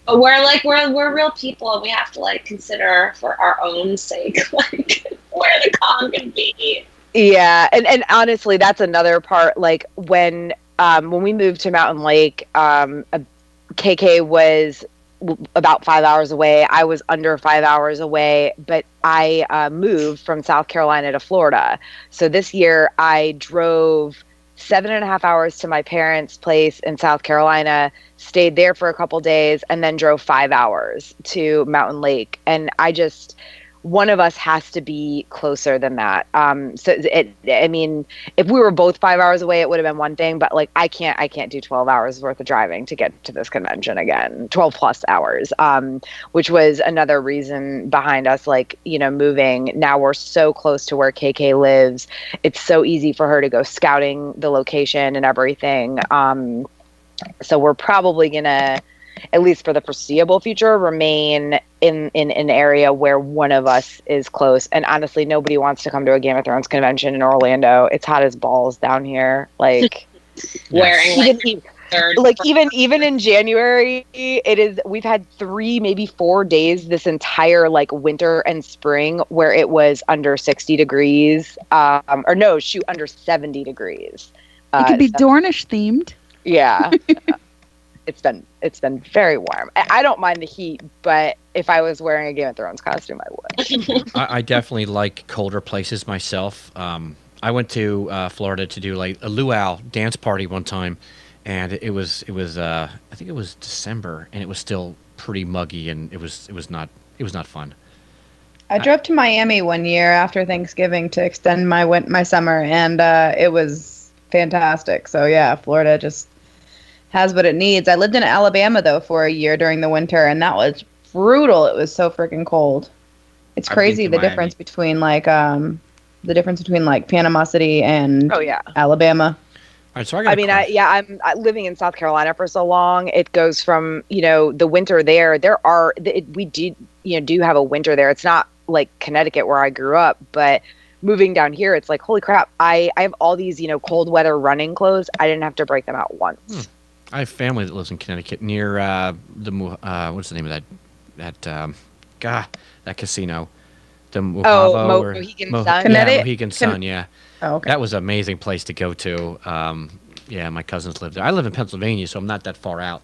But we're real people, and we have to like consider for our own sake like where the con can be. Yeah, and honestly, that's another part. Like when we moved to Mountain Lake, KK was about 5 hours away. I was under 5 hours away, but I moved from South Carolina to Florida. So this year I drove 7.5 hours to my parents' place in South Carolina, stayed there for a couple days, and then drove 5 hours to Mountain Lake. And one of us has to be closer than that. I mean, if we were both 5 hours away, it would have been one thing, but like, I can't do 12 hours worth of driving to get to this convention again, 12 plus hours, which was another reason behind us, like, you know, moving. Now we're so close to where KK lives. It's so easy for her to go scouting the location and everything. So we're probably gonna, at least for the foreseeable future, remain in an area where one of us is close. And honestly, nobody wants to come to a Game of Thrones convention in Orlando. It's hot as balls down here. Like Wearing even in January, we've had 3, maybe 4 days this entire like winter and spring where it was under 60 degrees, under 70 degrees. It could be Dornish themed. Yeah. It's been very warm. I don't mind the heat, but if I was wearing a Game of Thrones costume, I would. I definitely like colder places myself. I went to Florida to do like a luau dance party one time, and it was I think it was December, and it was still pretty muggy, and it was not fun. I drove to Miami one year after Thanksgiving to extend my summer, and it was fantastic. So yeah, Florida just has what it needs. I lived in Alabama though for a year during the winter, and that was brutal. It was so freaking cold. It's crazy the difference between like Panama City and Alabama. All right, so I'm living in South Carolina for so long. It goes from, you know, the winter there. We do have a winter there. It's not like Connecticut where I grew up, but moving down here, it's like, holy crap! I have all these, you know, cold weather running clothes. I didn't have to break them out once. I have family that lives in Connecticut near what's the name of that casino? The Mohegan Sun. Yeah, Mohegan Sun. Yeah. Oh, okay. That was an amazing place to go to. Yeah, my cousins live there. I live in Pennsylvania, so I'm not that far out.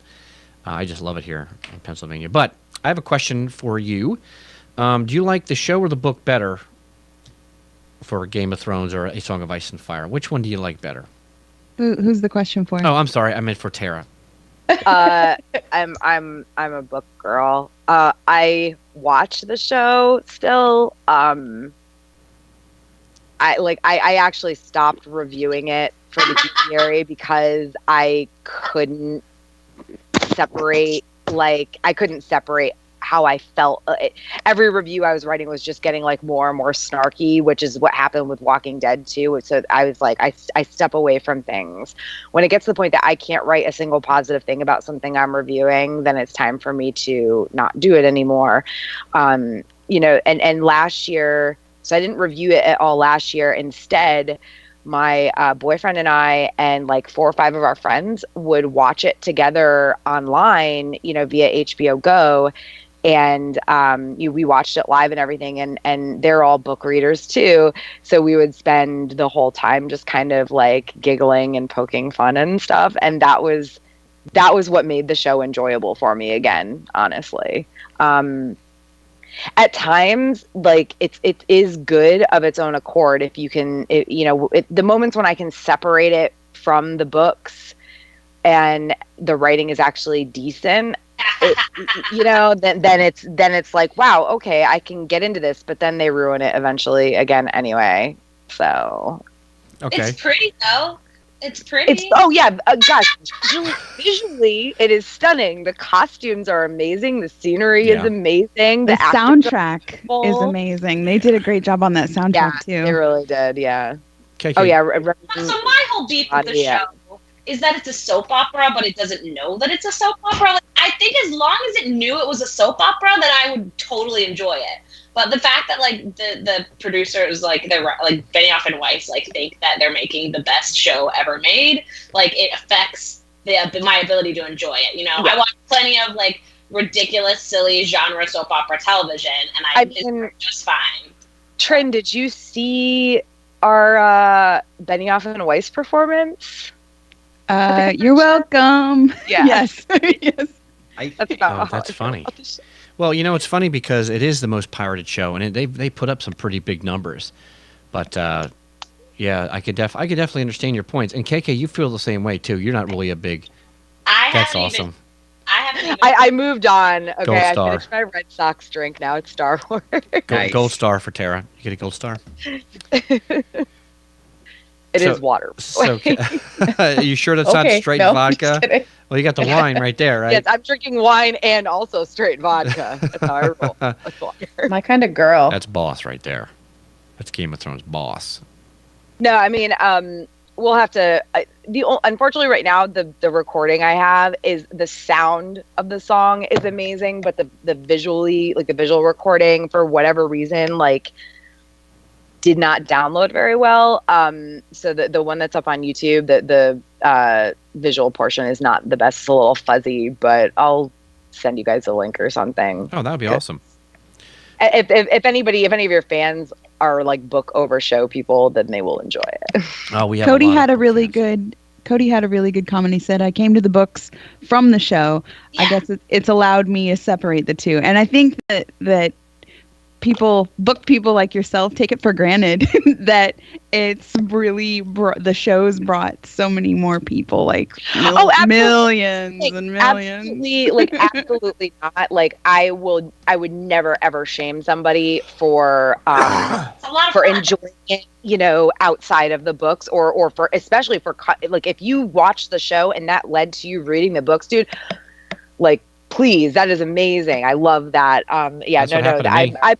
I just love it here in Pennsylvania. But I have a question for you. Do you like the show or the book better for Game of Thrones or A Song of Ice and Fire? Which one do you like better? Who's the question for? Oh, I'm sorry. I meant for Tara. I'm a book girl. I watch the show still. I actually stopped reviewing it for the GPRA because I couldn't separate how I felt. Every review I was writing was just getting like more and more snarky, which is what happened with Walking Dead too. So I was like, I step away from things. When it gets to the point that I can't write a single positive thing about something I'm reviewing, then it's time for me to not do it anymore. You know, and last year, so I didn't review it at all last year. Instead, my boyfriend and I and like 4 or 5 of our friends would watch it together online, you know, via HBO Go. And we watched it live and everything, and they're all book readers too. So we would spend the whole time just kind of like giggling and poking fun and stuff. And that was what made the show enjoyable for me again, honestly. At times, like it is good of its own accord if you can, the moments when I can separate it from the books and the writing is actually decent. Then it's like, wow, okay, I can get into this, but then they ruin it eventually again anyway. So okay, it's pretty though. It's pretty. Gosh, visually it is stunning. The costumes are amazing. The scenery is amazing. The soundtrack is amazing. They did a great job on that soundtrack too. They really did. Yeah. Okay. So my whole beef with the show is that it's a soap opera, but it doesn't know that it's a soap opera. Like, I think as long as it knew it was a soap opera, then I would totally enjoy it. But the fact that like the producers, like they're like Benioff and Weiss, like think that they're making the best show ever made, like it affects my ability to enjoy it. You know, I watch plenty of like ridiculous, silly genre soap opera television, and it's just fine. Trin, did you see our Benioff and Weiss performance? You're welcome. Yeah. Yes. Yes. That's funny. Well, you know, it's funny because it is the most pirated show, and they put up some pretty big numbers. But yeah, I could definitely understand your points. And KK, you feel the same way too. You're not really a big. That's awesome. I I moved on. Okay, Gold I star. finished my Red Sox drink. Now it's Star Wars. Nice. Gold star for Tara. You get a gold star. It is water. So, are you sure that's not Okay, straight no, vodka? just kidding. Well, you got the wine right there, right? Yes, I'm drinking wine and also straight vodka. That's how I roll with water. My kind of girl. That's boss right there. That's Game of Thrones boss. No, I mean, we'll have to. Unfortunately, right now the recording I have is the sound of the song is amazing, but the visually, like the visual recording, for whatever reason, like did not download very well. So the one that's up on YouTube, the visual portion is not the best. It's a little fuzzy, but I'll send you guys a link or something. Oh, that would be awesome. If any of your fans are like book over show people, then they will enjoy it. Oh, we have Cody lot had of a really fans. good comment. He said, I came to the books from the show. Yeah. I guess it's allowed me to separate the two. And I think that book people like yourself take it for granted that it's really the show's brought so many more people, like absolutely. millions Like, and millions. Absolutely not. Like I would never ever shame somebody for It's a lot of for fun. enjoying it, outside of the books, or for especially for like if you watch the show and that led to you reading the books, dude. Like, please, that is amazing. I love that. Yeah, That's what happened to me.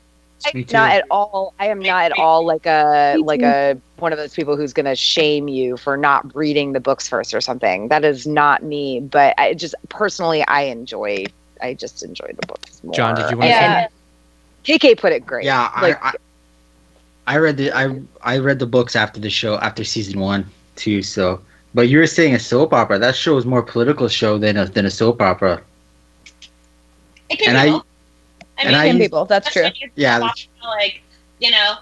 I'm not at all. I am not at all like a one of those people who's gonna shame you for not reading the books first or something. That is not me. But I just personally, I just enjoy the books more. John, did you want to Yeah. KK put it great. Yeah, Like, I read the books after the show, after season 1 too. So, but you were saying a soap opera. That show is more political show than a soap opera. It can And be I- both. and I mean, used- People, that's true. especially if it's Yeah, soap opera,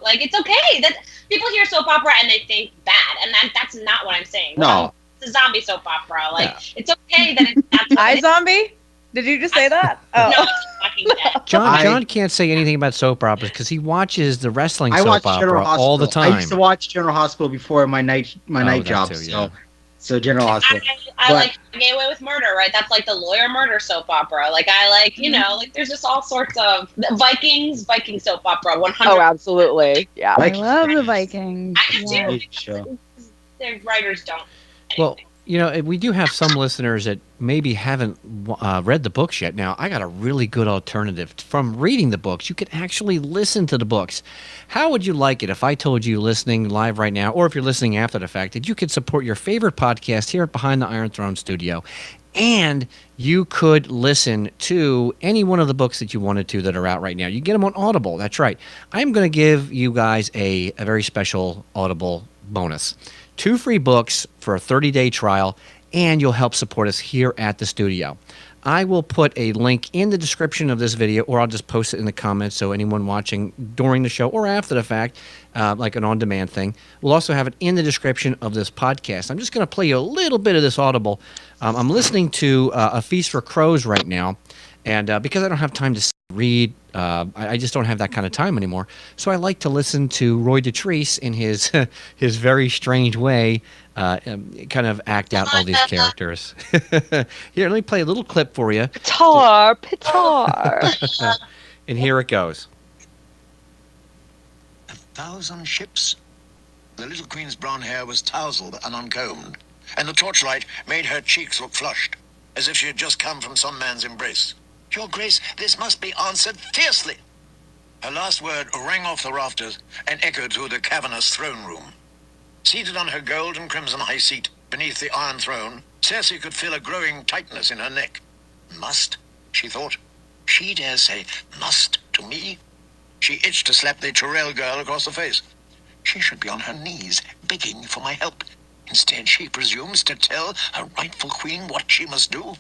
like it's okay that people hear soap opera and they think bad, and that's not what I'm saying. No. It's a zombie soap opera. Like, Yeah. it's okay that it's not. iZombie? Did you just say that? Oh. No, it's Walking Dead. John can't say anything about soap operas because he watches the wrestling I soap watch opera General Hospital all the time. I used to watch General Hospital before my night that job. too, yeah. So General Hospital. I But- like Get Away with Murder, right? That's like the lawyer murder soap opera. Like I like, like there's just all sorts of Viking soap opera. 100. oh, absolutely. Yeah. Like- I love the Vikings. I do Yeah. too. Great show. The writers don't. Well, we do have some listeners that maybe haven't read the books yet. Now, I got a really good alternative. From reading the books, you can actually listen to the books. How would you like it if I told you listening live right now, or if you're listening after the fact, that you could support your favorite podcast here at Behind the Iron Throne Studio, and you could listen to any one of the books that you wanted to that are out right now? You get them on Audible. That's right. I'm going to give you guys a very special Audible bonus. 2 free books for a 30-day trial, and you'll help support us here at the studio. I will put a link in the description of this video, or I'll just post it in the comments so anyone watching during the show or after the fact, like an on-demand thing, will also have it in the description of this podcast. I'm just going to play you a little bit of this Audible. I'm listening to A Feast for Crows right now, and because I don't have time to read, I just don't have that kind of time anymore. So I like to listen to Roy Dotrice in his his very strange way, kind of act out all these characters. Here, let me play a little clip for you, Pitar. and here it goes. 1,000 ships? The little queen's brown hair was tousled and uncombed, and the torchlight made her cheeks look flushed, as if she had just come from some man's embrace. Your Grace, this must be answered fiercely. Her last word rang off the rafters and echoed through the cavernous throne room. Seated on her gold and crimson high seat beneath the Iron Throne, Cersei could feel a growing tightness in her neck. Must, she thought. She dares say must to me. She itched to slap the Tyrell girl across the face. She should be on her knees, begging for my help. Instead, she presumes to tell her rightful queen what she must do.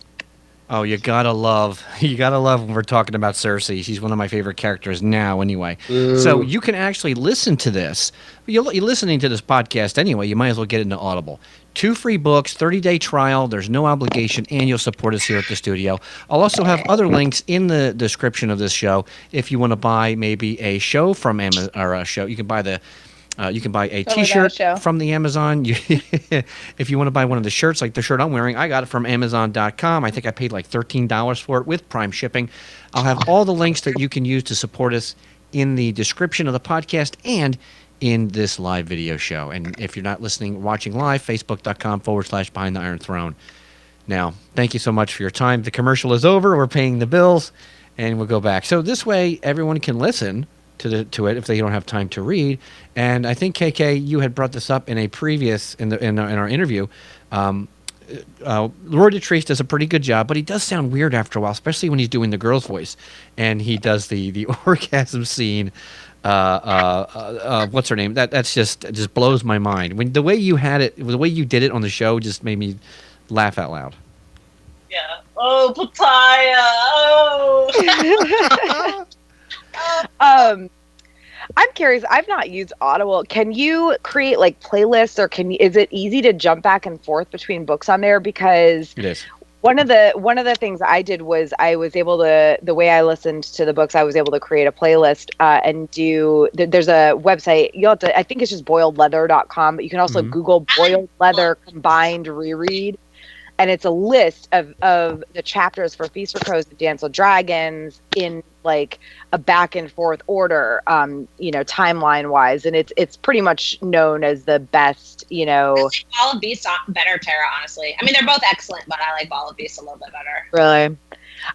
Oh, you gotta love when we're talking about Cersei. She's one of my favorite characters now, anyway. Ooh. So you can actually listen to this. You're listening to this podcast anyway. You might as well get into Audible. 2 free books, 30-day trial. There's no obligation, and you'll support us here at the studio. I'll also have other links in the description of this show if you want to buy maybe a show from Amazon, or a show. You can buy the You can buy a Totally got a T-shirt show. from the Amazon. If you want to buy one of the shirts, like the shirt I'm wearing, I got it from Amazon.com. I think I paid like $13 for it with Prime shipping. I'll have all the links that you can use to support us in the description of the podcast and in this live video show. And if you're not watching live, facebook.com/Behind the Iron Throne. Now, thank you so much for your time. The commercial is over. We're paying the bills, and we'll go back. So this way, everyone can listen to it if they don't have time to read. And I think, KK, you had brought this up in a previous in our interview. Roy Detrice does a pretty good job, but he does sound weird after a while, especially when he's doing the girl's voice, and he does the orgasm scene. What's her name? That's just blows my mind. The way you did it on the show just made me laugh out loud. Yeah. Oh, Pataya. Oh. I'm curious. I've not used Audible. Can you create like playlists, or is it easy to jump back and forth between books on there? Because it is. One of the things I did was I was able to, the way I listened to the books, I was able to create a playlist and there's a website. I think it's just boiledleather.com, but you can also Google Boiled Leather Combined Reread. And it's a list of the chapters for Feast for Crows and Dance with Dragons in like a back and forth order, timeline wise. And it's pretty much known as the best, Ball of Beast better, Tara, honestly. I mean, they're both excellent, but I like Ball of Beast a little bit better. Really?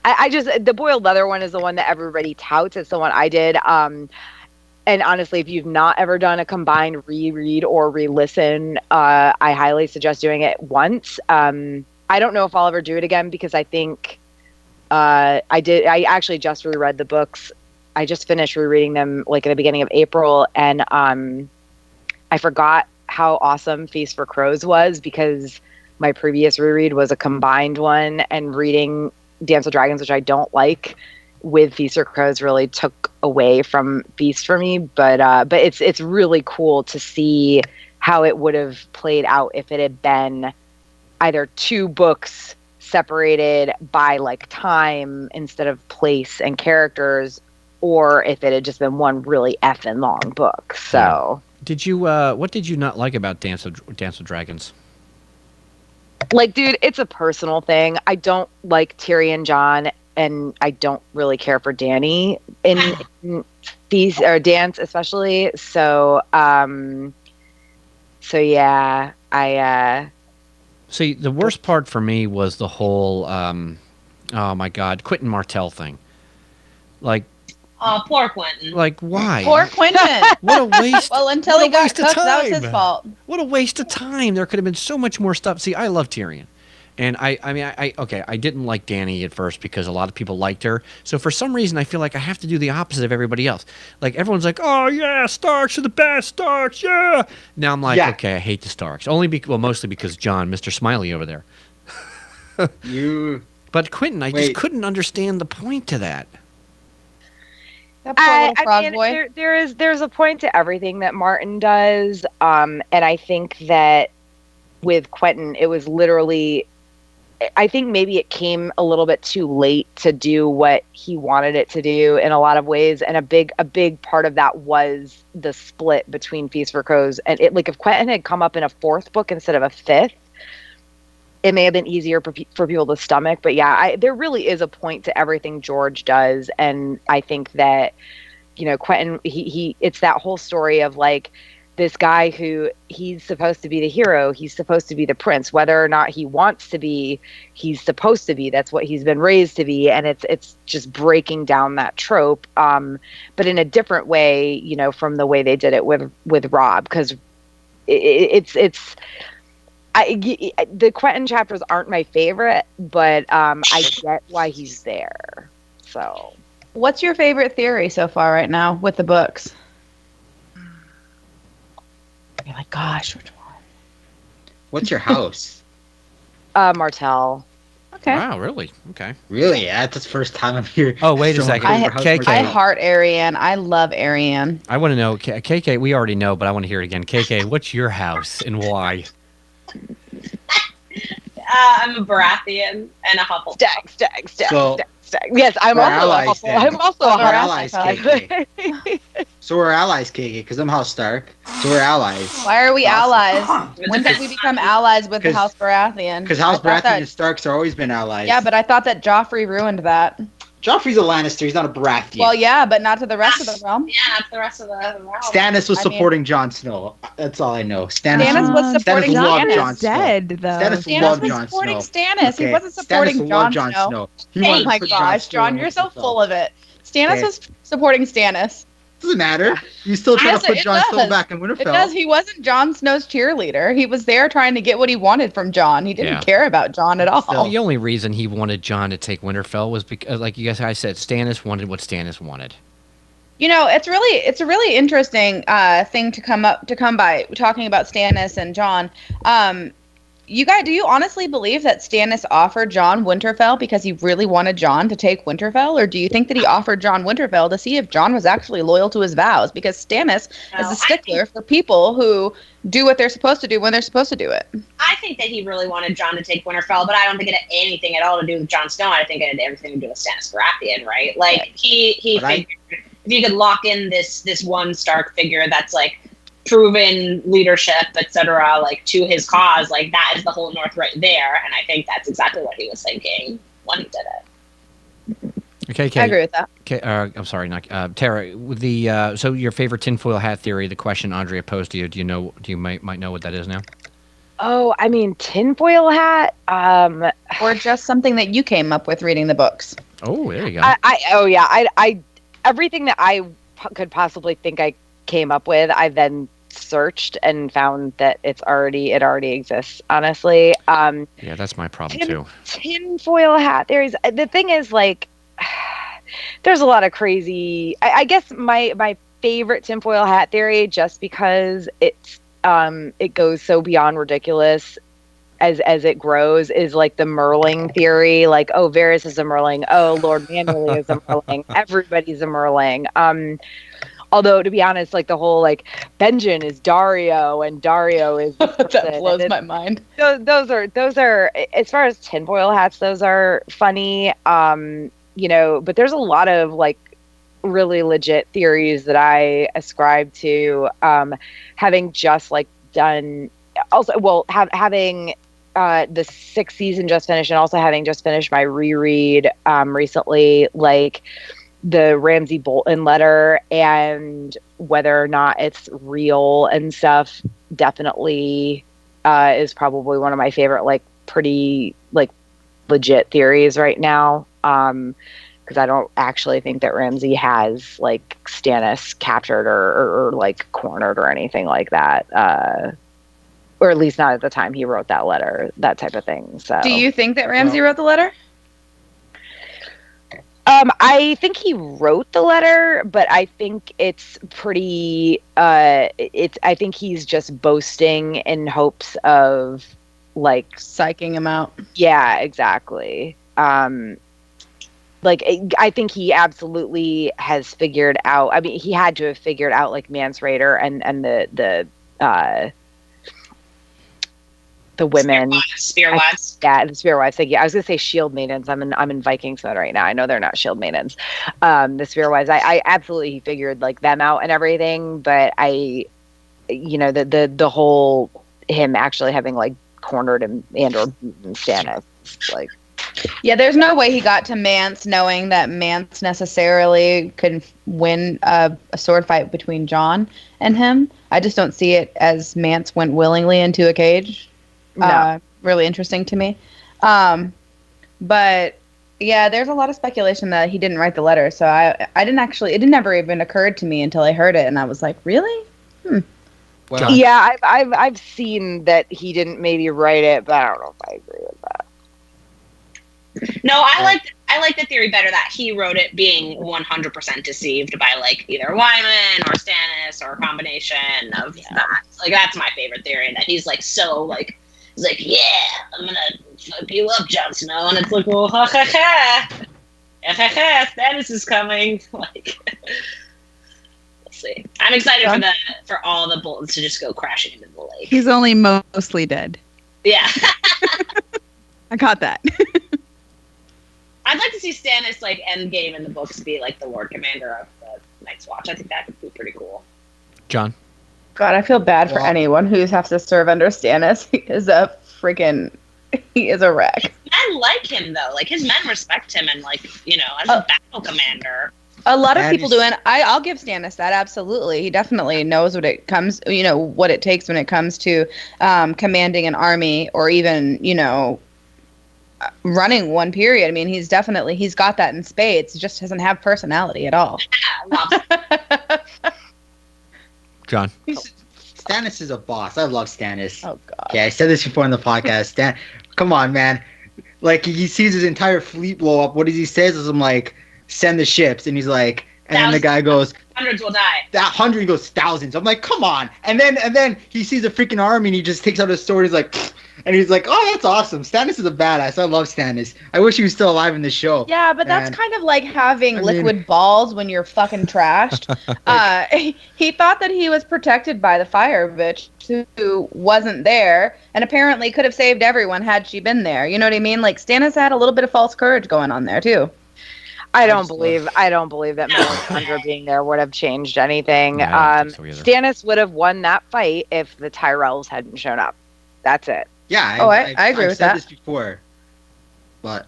I just, the Boiled Leather one is the one that everybody touts. It's the one I did. And honestly, if you've not ever done a combined reread or re-listen, I highly suggest doing it once. I don't know if I'll ever do it again because I think I actually just reread the books. I just finished rereading them like at the beginning of April, and I forgot how awesome Feast for Crows was because my previous reread was a combined one, and reading Dance with Dragons, which I don't like, with Feast for Crows really took away from Feast for me. But it's really cool to see how it would have played out if it had been either two books separated by like time instead of place and characters, or if it had just been one really effing long book. So, did you? What did you not like about Dance with Dragons? Like, dude, it's a personal thing. I don't like Tyrion John, and I don't really care for Dany in these or Dance especially. So, yeah, See, the worst part for me was the whole, oh my God, Quentin Martell thing. Like, oh, poor Quentin. Like, why? Poor Quentin. What a waste. Well, until he got cooked, that was his fault. What a waste of time. There could have been so much more stuff. See, I love Tyrion. And I didn't like Dany at first because a lot of people liked her. So for some reason, I feel like I have to do the opposite of everybody else. Like everyone's like, oh yeah, Starks are the best, Starks, yeah. Now I'm like, okay, I hate the Starks. Mostly because John, Mr. Smiley over there. But Quentin, I just couldn't understand the point to that. That poor little frog boy. There's a point to everything that Martin does, and I think that with Quentin, it was literally. I think maybe it came a little bit too late to do what he wanted it to do in a lot of ways, and a big part of that was the split between Feast for Crows and it. Like if Quentin had come up in a fourth book instead of a fifth, it may have been easier for people to stomach. But yeah, there really is a point to everything George does, and I think that Quentin he it's that whole story of like. This guy who he's supposed to be the hero, he's supposed to be the prince, whether or not he wants to be, he's supposed to be. That's what he's been raised to be, and it's just breaking down that trope, but in a different way, from the way they did it with Rob, because the Quentin chapters aren't my favorite, but I get why he's there. So, what's your favorite theory so far right now with the books? You're like, gosh, which one? What's your house? Martell. Okay. Wow, really? Okay. Really? Yeah, that's the first time I'm here. Oh, wait a second. I heart Ariane. I love Ariane. I want to know, KK, we already know, but I want to hear it again. KK, what's your house and why? I'm a Baratheon and a Hufflepuff. Stag. Yes, I'm also a Hufflepuff. I'm also a Hufflepuff. So we're allies, KK, because I'm House Stark. So we're allies. Why are we allies? When did we become allies with the House Baratheon? Because House I thought Baratheon and Starks have always been allies. Yeah, but I thought that Joffrey ruined that. Joffrey's a Lannister. He's not a Baratheon. Well, yeah, but not to the rest of the realm. Yeah, not to the rest of the realm. Stannis was supporting Jon Snow. That's all I know. Stannis was supporting Stannis. Jon Snow. Dead, though. Stannis was supporting Stannis. He wasn't supporting Jon Snow. Oh my gosh, John, you're so full of it. Stannis was supporting Stannis. Doesn't matter. You still try to put Jon Snow back in Winterfell. It does. He wasn't Jon Snow's cheerleader. He was there trying to get what he wanted from Jon. He didn't care about Jon at all. The only reason he wanted Jon to take Winterfell was because, like you guys said, Stannis wanted what Stannis wanted. You know, it's a really interesting thing to come by talking about Stannis and Jon. You guys, do you honestly believe that Stannis offered Jon Winterfell because he really wanted Jon to take Winterfell, or do you think that he offered Jon Winterfell to see if Jon was actually loyal to his vows? Because Stannis is a stickler for people who do what they're supposed to do when they're supposed to do it. I think that he really wanted Jon to take Winterfell, but I don't think it had anything at all to do with Jon Snow. I think it had everything to do with Stannis Baratheon, right? Like he figured if you could lock in this one Stark figure that's like proven leadership, etc., like to his cause, like that is the whole North right there, and I think that's exactly what he was thinking when he did it. Okay, I agree with that. Okay, I'm sorry, not Tara. With the so your favorite tinfoil hat theory, the question Andrea posed to you. Do you might know what that is now? Oh, I mean, tinfoil hat, or just something that you came up with reading the books. Oh, there you go. I everything that I could possibly think I came up with, I then searched and found that it already exists, honestly. Yeah, that's my problem too. Tinfoil hat theories. The thing is, like, there's a lot of crazy. I guess my favorite tinfoil hat theory, just because it goes so beyond ridiculous as it grows, is like the Merling theory. Like, oh, Varys is a Merling. Oh, Lord Manderley is a Merling. Everybody's a Merling. Although, to be honest, like the whole like Benjen is Dario and Dario is that blows my mind. Those are as far as tinfoil hats, those are funny. But there's a lot of like really legit theories that I ascribe to. Having just like done also, well, having the 6th season just finished, and also having just finished my reread recently, like the Ramsay Bolton letter and whether or not it's real and stuff, definitely is probably one of my favorite, like, pretty like legit theories right now. Because I don't actually think that Ramsay has like Stannis captured or like cornered or anything like that. Or at least not at the time he wrote that letter, that type of thing. So, do you think that Ramsay wrote the letter? I think he wrote the letter, but I think it's pretty. I think he's just boasting in hopes of like psyching him out. Yeah, exactly. Like, I think he absolutely has figured out. I mean, he had to have figured out like Mance Rayder and the women, spear wives. Yeah, the spear wives. I was gonna say shield maidens. I'm in Vikings mode right now. I know they're not shield maidens. The spear wives. I absolutely figured like them out and everything, but the whole him actually having like cornered him or beaten Stannis, like. Yeah, there's no way he got to Mance knowing that Mance necessarily could win a sword fight between Jon and him. I just don't see it as Mance went willingly into a cage. No. Really interesting to me. But yeah, there's a lot of speculation that he didn't write the letter. So I didn't actually, it never even occurred to me until I heard it, and I was like, really? Well, yeah, I've seen that he didn't maybe write it, but I don't know if I agree with that. No, I like the theory better that he wrote it being 100% deceived by like either Wyman or Stannis or a combination of that. Like, that's my favorite theory, that he's like so like, he's like, yeah, I'm gonna fuck you up, Jon Snow, and it's like, well, ha ha ha, ha ha ha, Stannis is coming. Like, we'll see. I'm excited for all the Boltons to just go crashing into the lake. He's only mostly dead. Yeah. I got that. I'd like to see Stannis like end game in the books be like the Lord Commander of Night's Watch. I think that could be pretty cool. John? God, I feel bad for anyone who has to serve under Stannis. He is a wreck. Men like him though. Like his men respect him, and like as a battle commander. A lot of people do, and I'll give Stannis that, absolutely. He definitely knows what it takes when it comes to commanding an army, or even running one period. I mean, he's got that in spades. He just doesn't have personality at all. John? Stannis is a boss. I love Stannis. Oh God. Yeah, I said this before in the podcast. Come on, man. Like, he sees his entire fleet blow up. What does he say? I'm like, send the ships. And he's like, and then the guy goes, hundreds will die. That 100 goes thousands. I'm like, come on. And then he sees a freaking army and he just takes out his sword. He's like, and he's like, oh, that's awesome. Stannis is a badass. I love Stannis. I wish he was still alive in the show. Yeah, but that's kind of like having liquid balls when you're fucking trashed. He thought that he was protected by the Fire Bitch, who wasn't there, and apparently could have saved everyone had she been there. You know what I mean? Like, Stannis had a little bit of false courage going on there too. I don't believe that Melisandre being there would have changed anything. No, I don't think so either. Stannis would have won that fight if the Tyrells hadn't shown up. That's it. Yeah, I agree with that. I've said this before, but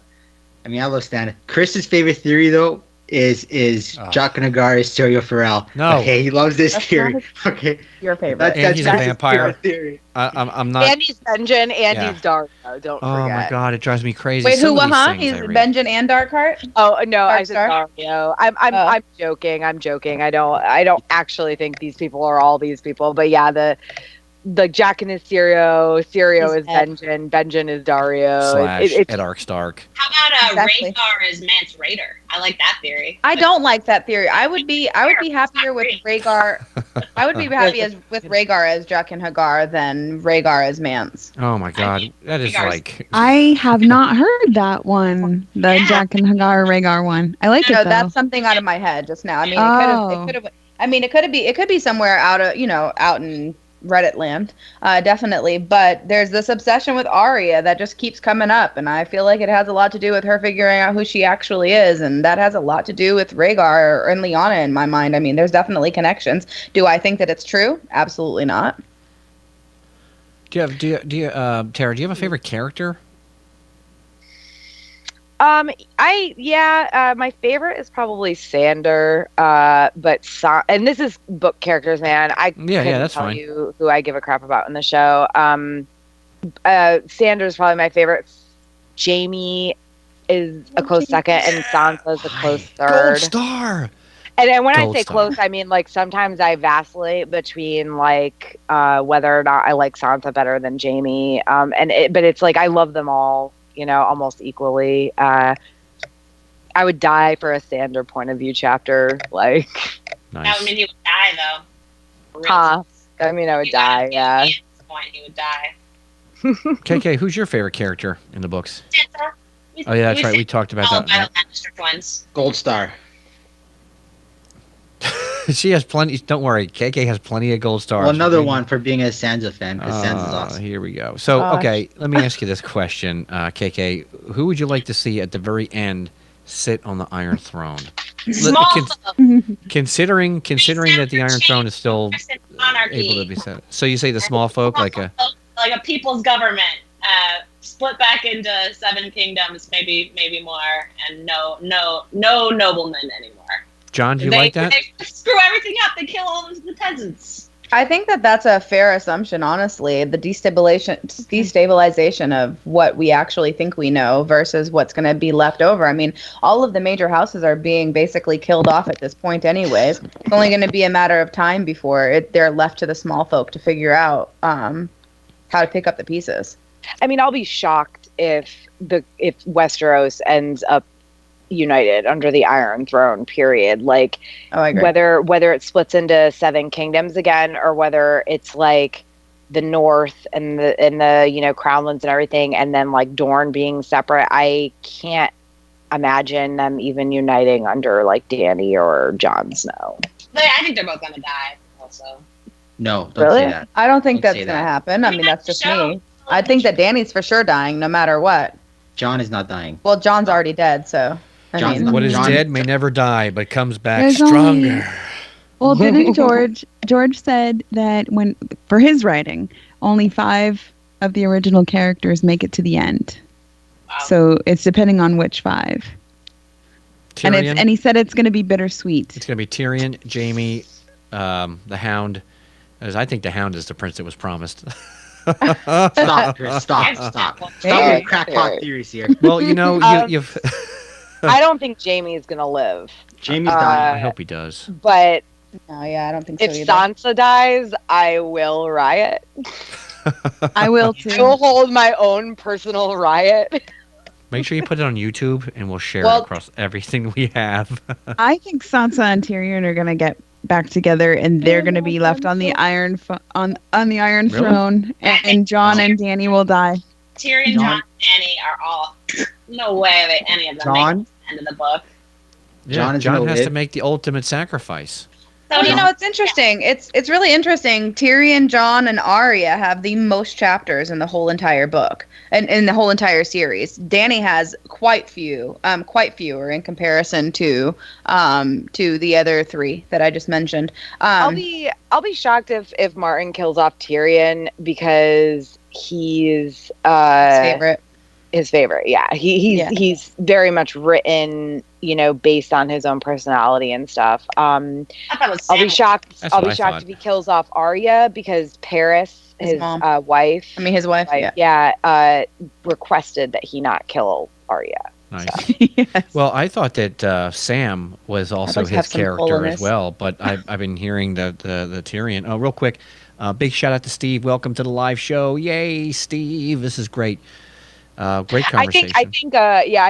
I mean, I love Stannis. Chris's favorite theory though is Jaqen H'ghar is Syrio Forel. No. Okay, he loves this theory. Okay, your favorite. And he's a vampire. Theory. I'm not. And he's Benjen and he's Dario. Don't forget. Oh my God, it drives me crazy. Wait, Some who? of these He's things I read. Benjen and Darkheart. Oh no, I said Darkstar? Dario. I'm joking. I'm joking. I don't actually think these people are all these people. But yeah, the Jaqen is Syrio is Benjen. Benjen is Dario. / Eddard Stark. How about Exactly. Rhaegar as Mance Rayder? I like that theory. I don't like that theory. I would be happier with Rhaegar. I would be happy with Rhaegar as Jaqen H'ghar than Rhaegar as Mance. Oh my God, that is like. I have not heard that one, the Jaqen H'ghar Rhaegar one. I like it though. That's something out of my head just now. I mean, it could have. I mean, it could be somewhere out in Reddit land, definitely. But there's this obsession with Arya that just keeps coming up, and I feel like it has a lot to do with her figuring out who she actually is, and that has a lot to do with Rhaegar and Lyanna in my mind. I mean, there's definitely connections. Do I think that it's true? Absolutely not. Tara, do you have a favorite character? My favorite is probably Sandor, but and this is book characters, man. I couldn't that's tell fine. you who I give a crap about in the show. Sandor is probably my favorite. Jaime is a close second, and Sansa is a close third. Gold Star. And when I Gold say star. close, I mean like sometimes I vacillate between like whether or not I like Sansa better than Jaime. But it's like I love them all, almost equally. I would die for a Sandor point of view chapter. Like, Nice. That would mean he would die, though. I mean, I would die. Yeah. At this point, he would die. KK, who's your favorite character in the books? Sansa. Oh yeah, that's right. We talked about All that. battle Lannister twins. Gold Star. She has plenty. Don't worry, KK has plenty of gold stars. Well, another one for being a Sansa fan, because Sansa's awesome. Here we go. So, okay, let me ask you this question, KK. Who would you like to see at the very end sit on the Iron Throne? Small Considering that the Iron Throne is still monarchy. able to be set. So you say the small folk, like a people's government, split back into 7 kingdoms, maybe more, and no noblemen anymore. John, do you like that? They screw everything up. They kill all the peasants. I think that that's a fair assumption, honestly. The destabilization of what we actually think we know versus what's going to be left over. I mean, all of the major houses are being basically killed off at this point anyways. It's only going to be a matter of time before they're left to the small folk to figure out how to pick up the pieces. I mean, I'll be shocked if Westeros ends up united under the Iron Throne, period. Like, I agree. whether it splits into 7 kingdoms again, or whether it's like the North and the Crownlands and everything, and then like Dorne being separate. I can't imagine them even uniting under like Dany or Jon Snow. I think they're both gonna die. Also, No, don't say that. I don't think Don't that's say going to that. happen. I mean, that's just me. I think that Dany's for sure dying, no matter what. Jon is not dying. Well, John's already dead, so. John's not- what is John- dead may never die, but comes back There's stronger. Well, didn't George said that when for his writing, only 5 of the original characters make it to the end. Wow. So it's depending on which 5. Tyrion. And he said it's going to be bittersweet. It's going to be Tyrion, Jaime, the Hound. As I think the Hound is the prince that was promised. Stop, Chris. Stop with crackpot theories here. Well, you've. I don't think Jamie is gonna live. Jamie's dying. I hope he does. But No, yeah, I don't think so if either. Sansa dies, I will riot. I will I too. will hold my own personal riot. Make sure you put it on YouTube, and we'll share Well- it across everything we have. I think Sansa and Tyrion are going to get back together, and they're going to be left on the on the Iron Really? Throne, and Jon and Dany will die. Tyrion, Jon, and Dany are all no way any of them make Jon? it to the end of the book. Yeah, is John gonna has live. to make the ultimate sacrifice. So Well, it's interesting. It's really interesting. Tyrion, Jon, and Arya have the most chapters in the whole entire book, and in the whole entire series. Dany has quite fewer in comparison to the other 3 that I just mentioned. I'll be shocked if Martin kills off Tyrion because he's favorite. his favorite. Yeah, he's very much written, based on his own personality and stuff. I thought it was I'll be Sam. shocked. That's I'll what be I shocked thought. if he kills off Arya because Paris, His his mom. wife, I mean, his wife. requested that he not kill Arya. Nice. Yes. Well, I thought that Sam was also like to have his some character fullness. as well, but I've been hearing the Tyrion. Oh, real quick, big shout out to Steve. Welcome to the live show. Yay, Steve! This is great. Great conversation. I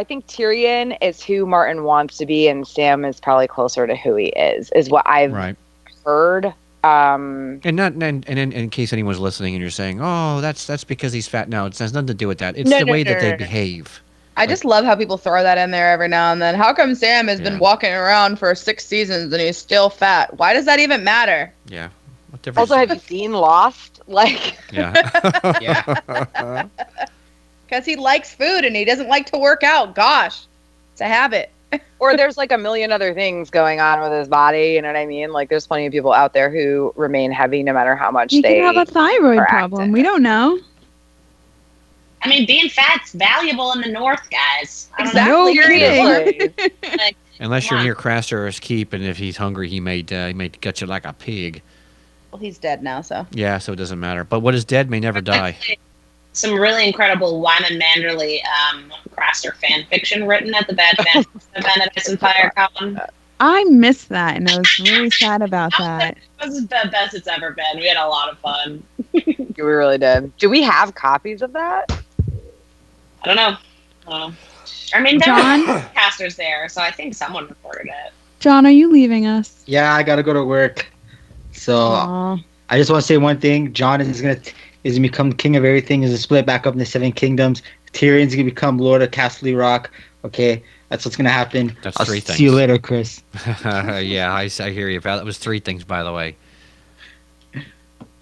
think Tyrion is who Martin wants to be, and Sam is probably closer to who he is what I've right. heard. And in case anyone's listening and you're saying, "Oh, that's because he's fat." No, it has nothing to do with that. It's the way that they behave. I just love how people throw that in there every now and then. How come Sam has been walking around for 6 seasons and he's still fat? Why does that even matter? Yeah. What difference? Also, have you seen Lost? Like, Yeah. Yeah. Because he likes food and he doesn't like to work out. Gosh, it's a habit. or there's like a million other things going on with his body. You know what I mean? Like, there's plenty of people out there who remain heavy no matter how much You they could have a thyroid are problem. active. We don't know. I mean, being fat's valuable in the North, guys. I don't No know. kidding. Like, Unless you're Come on. near Craster's Keep, and if he's hungry, he may gut you like a pig. Well, he's dead now, so. Yeah, so it doesn't matter. But what is dead may never die. some really incredible Wyman Manderley Craster fan fiction written at the Bad Fan event at Ice and Fire Con. I missed that, and I was really sad about that. This is the best it's ever been. We had a lot of fun. We really did. Do we have copies of that? I don't know. I mean, there John? were casters there, so I think someone recorded it. John, are you leaving us? Yeah, I gotta go to work. So Aw. I just want to say one thing. Jon is gonna become king of everything. Is split back up into 7 kingdoms. Tyrion's gonna become Lord of Castle Rock. Okay, that's what's gonna happen. That's I'll 3 see you things. later, Chris. Yeah, I hear you, pal. That was 3 things, by the way.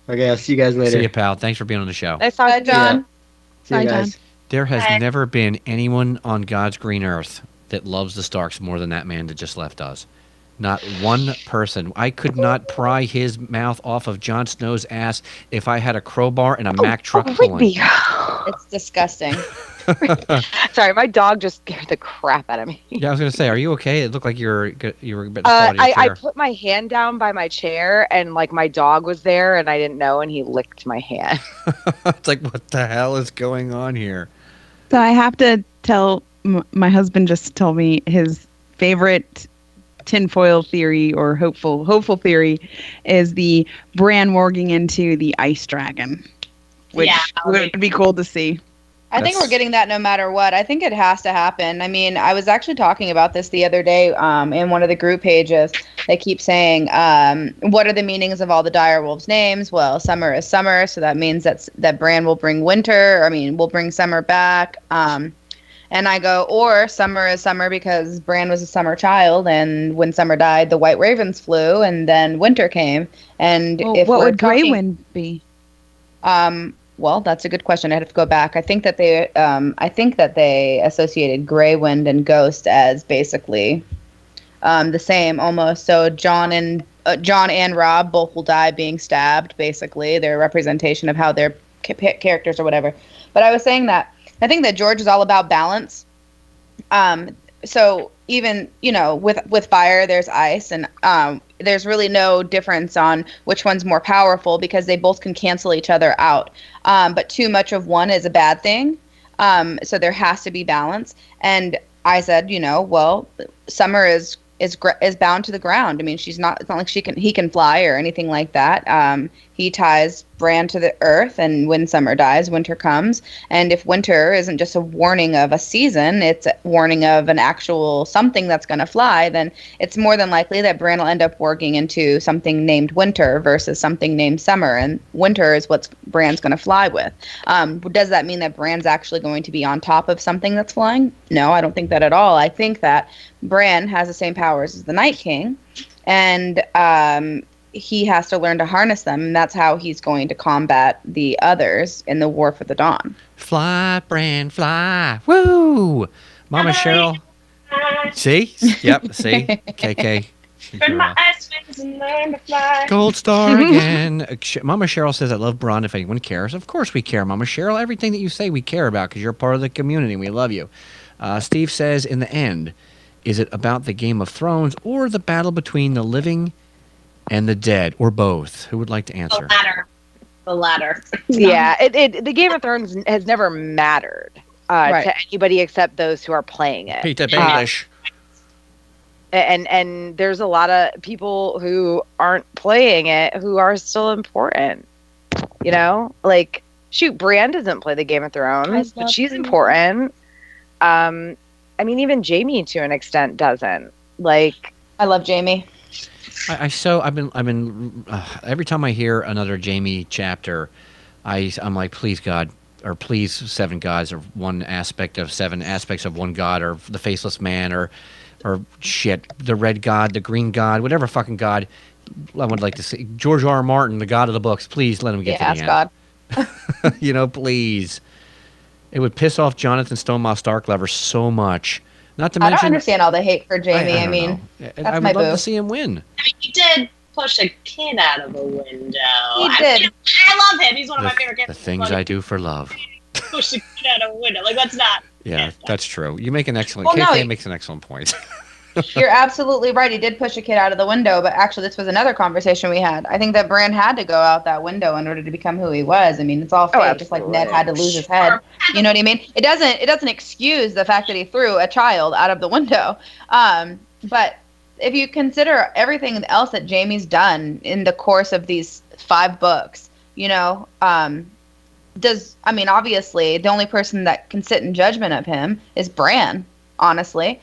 Okay, I'll see you guys later. See you, pal. Thanks for being on the show. Nice Bye, talking to you. John. See you Bye, guys. John. There has Bye. never been anyone on God's green earth that loves the Starks more than that man that just left us. Not one person. I could not pry his mouth off of Jon Snow's ass if I had a crowbar and a Mack truck pulling. Rigby. It's disgusting. Sorry, my dog just scared the crap out of me. Yeah, I was gonna say, are you okay? It looked like you were a bit fall out of your I chair. put my hand down by my chair, and like my dog was there, and I didn't know, and he licked my hand. It's like, what the hell is going on here? So I have to tell, my husband just told me his favorite tinfoil theory or hopeful theory is the Bran warging into the ice dragon, which Yeah, would be cool to see. I think That's- we're getting that no matter what. I think it has to happen. I mean, I was actually talking about this the other day in one of the group pages. They keep saying, what are the meanings of all the direwolves' names? Well, summer is summer, so that means that Bran will bring winter. I mean, will bring summer back. And I go, or summer is summer because Bran was a summer child, and when summer died, the white ravens flew, and then winter came. And Well, if what we're would Grey talking- Wind be? Well, that's a good question. I'd have to go back. I think that they associated Grey Wind and Ghost as basically the same almost. So Jon and John and Rob both will die being stabbed. Basically, they're a representation of how their characters or whatever. But I was saying that I think that George is all about balance. So even with fire, there's ice, and there's really no difference on which one's more powerful because they both can cancel each other out. But too much of one is a bad thing. So there has to be balance. And I said, well, Summer is bound to the ground. I mean, it's not like he can fly or anything like that. He ties Bran to the earth, and when Summer dies, winter comes. And if winter isn't just a warning of a season, it's a warning of an actual something that's going to fly, then it's more than likely that Bran will end up working into something named winter versus something named summer. And winter is what Bran's going to fly with. Does that mean that Bran's actually going to be on top of something that's flying? No, I don't think that at all. I think that Bran has the same powers as the Night King, and he has to learn to harness them, and that's how he's going to combat the others in the War for the Dawn. Fly, Bran, fly. Woo! Mama Cheryl. See? Yep, see? KK. Spread my ice wings and learn to fly. Gold star again. Mama Cheryl says, I love Bron if anyone cares. Of course we care, Mama Cheryl. Everything that you say we care about because you're part of the community and we love you. Steve says, in the end, is it about the Game of Thrones or the battle between the living and the dead, or both? Who would like to answer? The latter. Yeah, the Game of Thrones has never mattered to anybody except those who are playing it. Peter Baelish. And there's a lot of people who aren't playing it who are still important. Like, shoot, Brienne doesn't play the Game of Thrones, but she's important. I mean, even Jamie to an extent doesn't. Like, I love Jamie. I've been every time I hear another Jamie chapter, I'm like, please God, or please seven gods, or one aspect of seven aspects of one god, or the faceless man, or shit, the red god, the green god, whatever fucking god. I would like to see George R. R. Martin, the god of the books. Please let him get to the end. God. Please. It would piss off Jonathan Stonewall Starklever so much. Not to mention, I don't understand all the hate for Jamie. I mean, I would love to see him win. I mean, he did push a kid out of a window. He did. I love him. He's one of my favorite characters. The things I do for love. Push a kid out of a window. Like, that's not. Yeah, that's true. You make an excellent. KK makes an excellent point. You're absolutely right. He did push a kid out of the window, but actually, this was another conversation we had. I think that Bran had to go out that window in order to become who he was. I mean, it's all fake, just like Ned had to lose his head. You know what I mean? It doesn't excuse the fact that he threw a child out of the window. But if you consider everything else that Jamie's done in the course of these 5 books, obviously the only person that can sit in judgment of him is Bran. Honestly,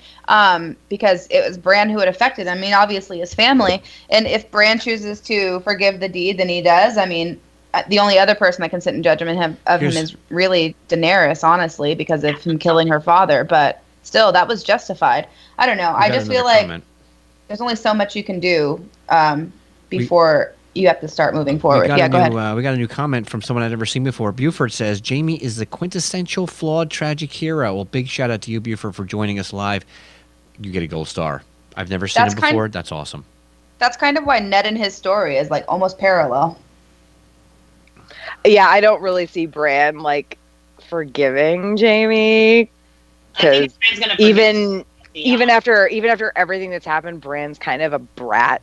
because it was Bran who had affected him. I mean, obviously his family. And if Bran chooses to forgive the deed, then he does. I mean, the only other person that can sit in judgment of him is really Daenerys, honestly, because of him killing her father. But still, that was justified. I don't know. I just feel like there's only so much you can do before you have to start moving forward. Go ahead. We got a new comment from someone I'd never seen before. Buford says, Jamie is the quintessential flawed tragic hero. Well, big shout out to you, Buford, for joining us live. You get a gold star. I've never seen him before. That's awesome. That's kind of why Ned and his story is like almost parallel. Yeah, I don't really see Bran like forgiving Jamie, because even after everything that's happened, Bran's kind of a brat.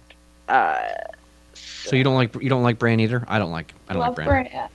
So you don't like Bran either? I don't like Bran. Yeah.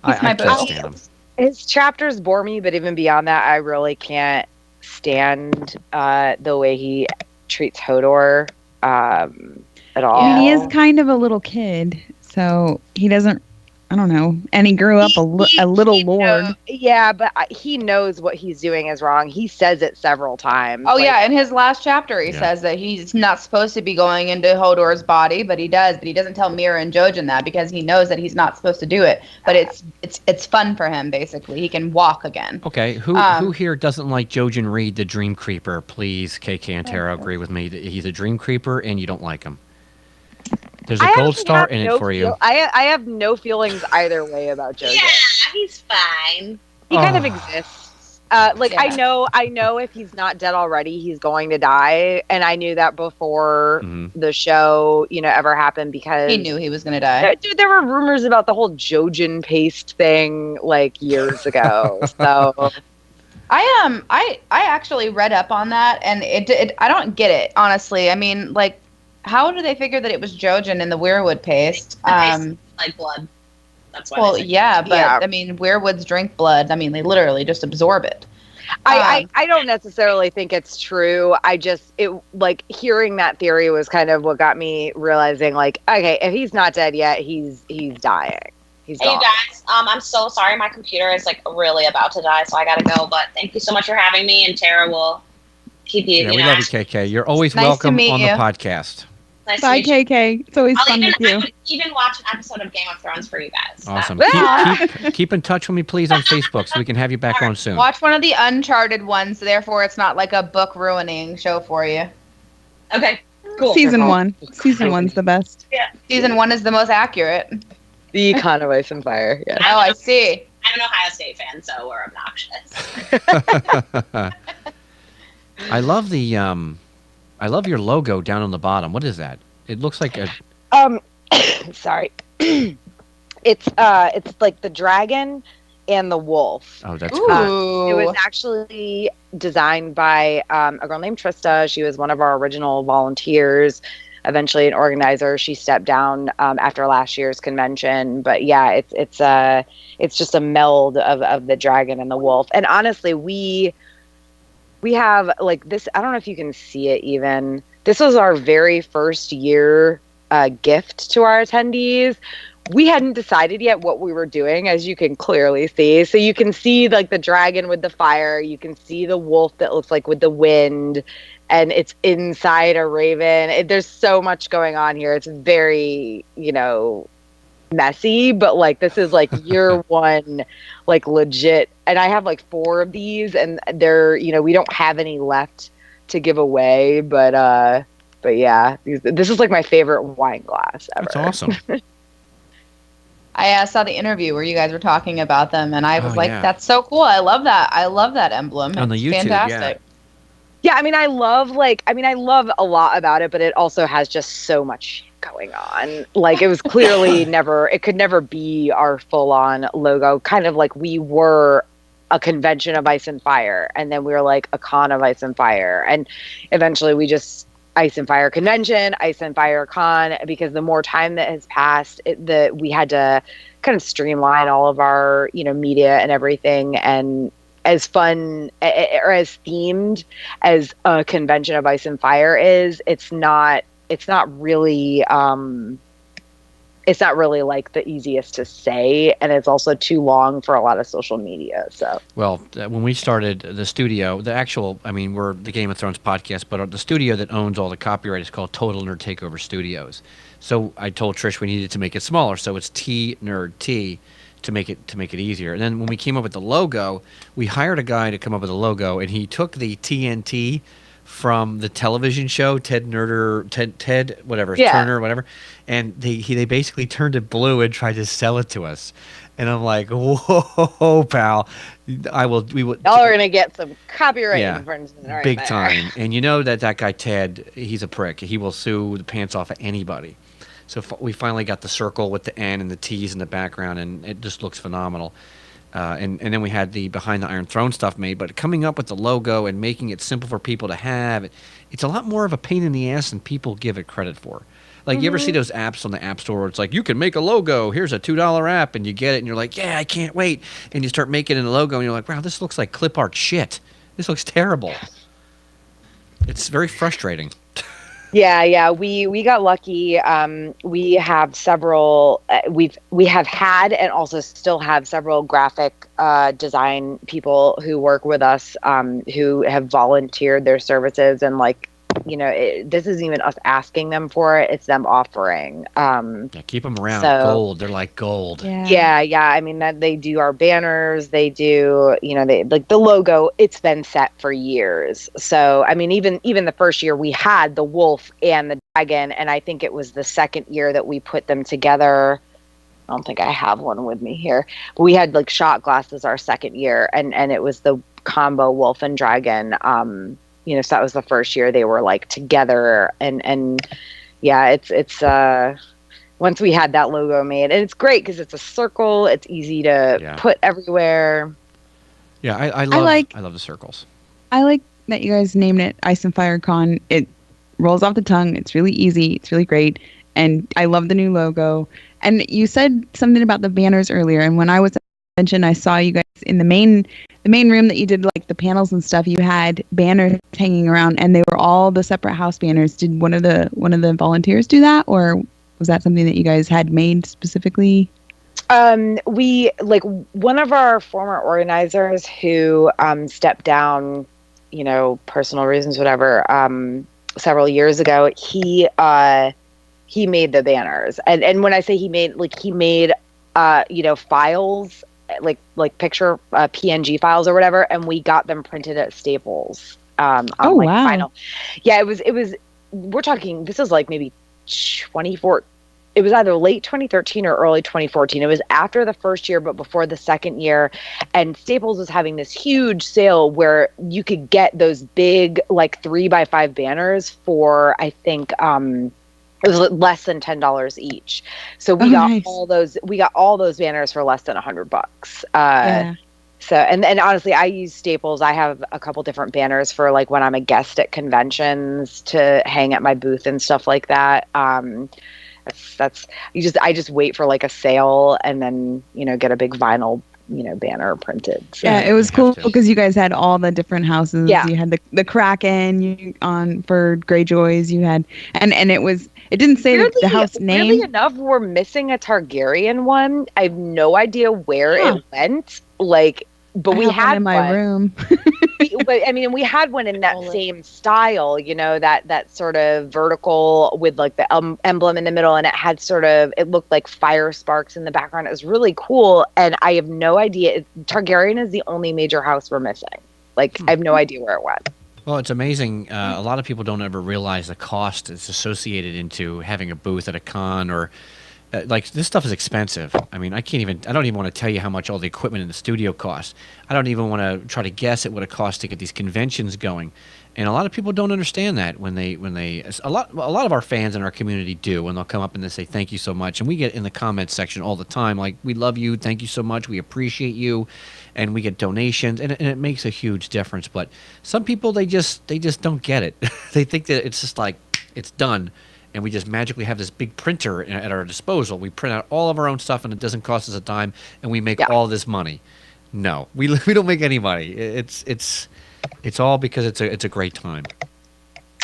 I can't stand him. His chapters bore me, but even beyond that, I really can't stand the way he treats Hodor at all. Yeah, he is kind of a little kid, so he doesn't. I don't know. And he grew up a little lord. Yeah, but he knows what he's doing is wrong. He says it several times. Oh, yeah. In his last chapter, he says that he's not supposed to be going into Hodor's body, but he does. But he doesn't tell Mira and Jojen that because he knows that he's not supposed to do it. But it's fun for him, basically. He can walk again. Okay. Who here doesn't like Jojen Reed, the Dream Creeper? Please, KK and Tara, agree with me that he's a Dream Creeper and you don't like him. There's a gold star in it for you. I have no feelings either way about Jojen. Yeah, he's fine. He kind of exists. I know if he's not dead already, he's going to die, and I knew that before the show, ever happened because he knew he was going to die. Dude, there were rumors about the whole Jojen paste thing like years ago. So I actually read up on that, and it I don't get it, honestly. I mean, like, how do they figure that it was Jojen in the weirwood paste? Like blood. That's why. Well, yeah, but I mean, weirwoods drink blood. I mean, they literally just absorb it. I don't necessarily think it's true. Hearing that theory was kind of what got me realizing, like, okay, if he's not dead yet, he's dying. Hey, you guys, I'm so sorry. My computer is like really about to die, so I gotta go. But thank you so much for having me, and Tara will keep you. Yeah, we love you, KK. You're always welcome on the podcast. Nice Bye, KK. It's always fun with you. I would even watch an episode of Game of Thrones for you guys. Awesome. Keep in touch with me, please, on Facebook, so we can have you back on soon. Watch one of the Uncharted ones, therefore it's not like a book ruining show for you. Okay, cool. Season 1. Season 1's the best. Yeah. Season 1 is the most accurate. The Icon of Ice and Fire. Yes. Oh, I see. I'm an Ohio State fan, so we're obnoxious. I love your logo down on the bottom. What is that? It looks like a. Sorry. It's like the dragon and the wolf. Oh, that's cool. It was actually designed by a girl named Trista. She was one of our original volunteers. Eventually an organizer. She stepped down after last year's convention. But yeah, it's just a meld of the dragon and the wolf. And honestly, we have like this. I don't know if you can see it even. This was our very first year gift to our attendees. We hadn't decided yet what we were doing, as you can clearly see. So you can see like the dragon with the fire. You can see the wolf that looks like with the wind. And it's inside a raven. There's so much going on here. It's very, messy. But like this is like year one, like legit. And I have like 4 of these, and they're, we don't have any left to give away. But yeah, this is like my favorite wine glass ever. That's awesome. I saw the interview where you guys were talking about them, and I was that's so cool. I love that. I love that emblem. On the it's YouTube, fantastic. Yeah, I love a lot about it, but it also has just so much going on. Like, it was clearly it could never be our full-on logo. Kind of like we were a convention of Ice and Fire, and then we were like a con of Ice and Fire. And eventually we just Ice and Fire Convention, Ice and Fire Con, because the more time that has passed, we had to kind of streamline all of our, media and everything. And as fun or as themed as a convention of Ice and Fire is, it's not really like the easiest to say, and it's also too long for a lot of social media. So, well, when we started the studio, we're the Game of Thrones podcast, but the studio that owns all the copyright is called Total Nerd Takeover Studios. So I told Trish we needed to make it smaller, so it's T Nerd T to make it easier. And then when we came up with the logo, we hired a guy to come up with a logo, and he took the TNT from the television show Ted Turner, whatever, and they basically turned it blue and tried to sell it to us. And I'm like, whoa, pal, we will. Y'all are gonna get some copyright infringement, right big there. time. And you know that guy Ted, he's a prick. He will sue the pants off of anybody. So we finally got the circle with the N and the T's in the background, and it just looks phenomenal. And then we had the Behind the Iron Throne stuff made, but coming up with the logo and making it simple for people to have, it's a lot more of a pain in the ass than people give it credit for. Like, you ever see those apps on the App Store where it's like, you can make a logo, here's a $2 app, and you get it, and you're like, yeah, I can't wait. And you start making a logo, and you're like, wow, this looks like clip art shit. This looks terrible. It's very frustrating. Yeah. We got lucky. We have several. We have had and also still have several graphic design people who work with us, who have volunteered their services, and this isn't even us asking them for it; it's them offering. Keep them around. Gold. They're like gold. Yeah. I mean, that they do our banners. They do. They like the logo. It's been set for years. So I mean, even the first year we had the wolf and the dragon, and I think it was the second year that we put them together. I don't think I have one with me here, but we had like shot glasses our second year, and it was the combo Wolf and Dragon. You know, so that was the first year they were like together, and yeah, it's once we had that logo made, and it's great because it's a circle, it's easy to put everywhere. Yeah, I love the circles. I like that you guys named it Ice and Fire Con. It rolls off the tongue. It's really easy. It's really great. And I love the new logo. And you said something about the banners earlier. And when I was at the convention, I saw you guys in the main room that you did like the panels and stuff. You had banners hanging around, and they were all the separate house banners. Did one of the volunteers do that, or was that something that you guys had made specifically? We like one of our former organizers who stepped down, you know, personal reasons, whatever. Several years ago, he made the banners, and when I say he made you know, files like picture PNG files or whatever, and we got them printed at Staples. On like vinyl. Yeah, it was. We're talking. This is like maybe 24. It was either late 2013 or early 2014. It was after the first year, but before the second year. And Staples was having this huge sale where you could get those big, like 3x5 banners for, I think, it was less than $10 each. So we got nice. We got all those banners for less than $100. Yeah. So, and honestly, I use Staples. I have a couple different banners for like when I'm a guest at conventions to hang at my booth and stuff like that. I just wait for like a sale and then, you know, get a big vinyl, you know, banner printed. So. Yeah, it was cool because you guys had all the different houses. Yeah. You had the Kraken for Greyjoys. You had, and it didn't say the house name. Weirdly enough, we're missing a Targaryen one. I have no idea where it went. Like, but we had one in my room. But I mean, we had one in that same style, you know, that sort of vertical with like the emblem in the middle, and it looked like fire sparks in the background. It was really cool, and I have no idea. Targaryen is the only major house we're missing. Like, I have no idea where it went. Well, it's amazing. A lot of people don't ever realize the cost that's associated into having a booth at a con or. Like, this stuff is expensive. I mean, I don't even want to tell you how much all the equipment in the studio costs. I don't even want to try to guess at what it costs to get these conventions going. And a lot of people don't understand that a lot of our fans in our community do, when they'll come up and they say, thank you so much. And we get in the comments section all the time, like, we love you, thank you so much, we appreciate you. And we get donations, and it makes a huge difference. But some people, they just don't get it. They think that it's just like, it's done. And we just magically have this big printer at our disposal. We print out all of our own stuff, and it doesn't cost us a dime, and we make all this money. No, we don't make any money. It's all because it's a great time.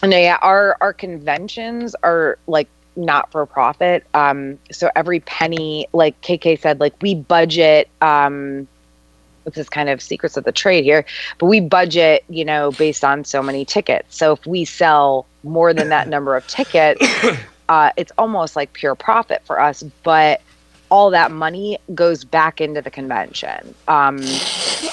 No, yeah, our conventions are like not for profit. So every penny, like KK said, like we budget. This is kind of secrets of the trade here, but we budget, you know, based on so many tickets. So if we sell more than that number of tickets, it's almost like pure profit for us. But all that money goes back into the convention.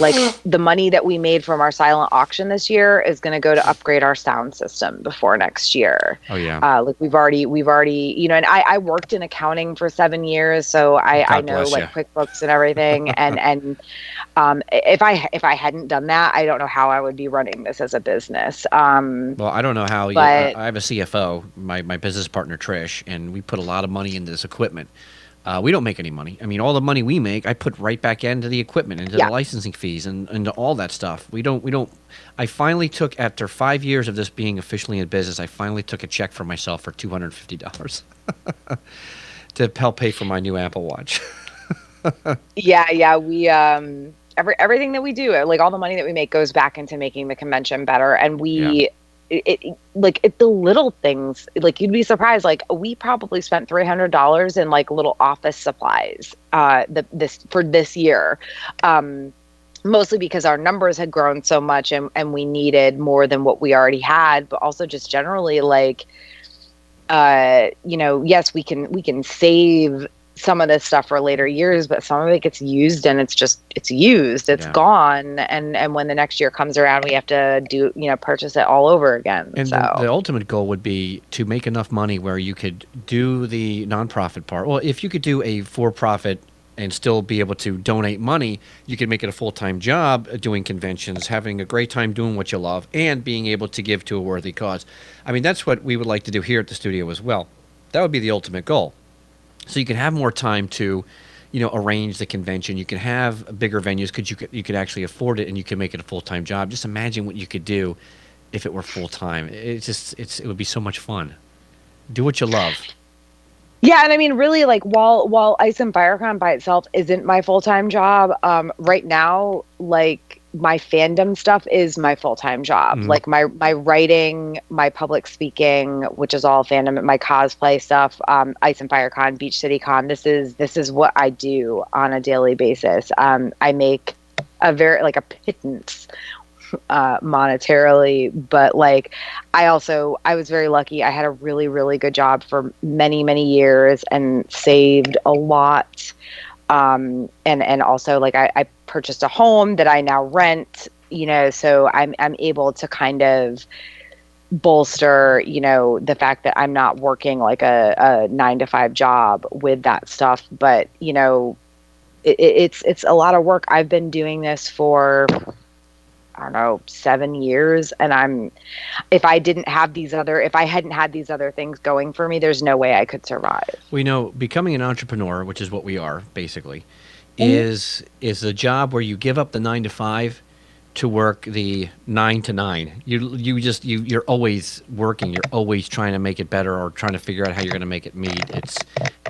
Like the money that we made from our silent auction this year is going to go to upgrade our sound system before next year. Oh yeah. Like we've already, you know, and I worked in accounting for 7 years, so I know like QuickBooks and everything. and if I hadn't done that, I don't know how I would be running this as a business. Well, I don't know how. I have a CFO, my business partner Trish, and we put a lot of money into this equipment. We don't make any money. I mean, all the money we make, I put right back into the equipment, into the licensing fees, and into all that stuff. We don't. I finally took, after 5 years of this being officially in business, I finally took a check for myself for $250 to help pay for my new Apple Watch. Yeah. We everything that we do, like all the money that we make, goes back into making the convention better, and we. It's the little things. Like, you'd be surprised. Like, we probably spent $300 in like little office supplies for this year, mostly because our numbers had grown so much and we needed more than what we already had. But also just generally, like, you know, yes, we can save some of this stuff for later years, but some of it gets used, and it's gone, and when the next year comes around, we have to purchase it all over again. And the ultimate goal would be to make enough money where you could do the nonprofit part. Well, if you could do a for-profit and still be able to donate money, you can make it a full-time job doing conventions, having a great time doing what you love, and being able to give to a worthy cause. I mean, that's what we would like to do here at the studio as well. That would be the ultimate goal. So you can have more time to, arrange the convention. You can have bigger venues because you could actually afford it, and you can make it a full-time job. Just imagine what you could do if it were full-time. It would be so much fun. Do what you love. Yeah, and I mean, really, like, while Ice and FireCon by itself isn't my full-time job, right now, like, my fandom stuff is my full-time job. Like, my writing, my public speaking, which is all fandom, my cosplay stuff, Ice and FireCon, Beach City Con. This is what I do on a daily basis. I make a pittance monetarily, but like I was very lucky. I had a really, really good job for many, many years and saved a lot. And also like I purchased a home that I now rent, so I'm able to kind of bolster, the fact that I'm not working like a 9-to-5 job with that stuff. But, it's a lot of work. I've been doing this for, I don't know, 7 years. And if I hadn't had these other things going for me, there's no way I could survive. Well, becoming an entrepreneur, which is what we are basically, is a job where you give up the 9-to-5 to work the 9 to 9. You're always working. You're always trying to make it better or trying to figure out how you're going to make it meet. It's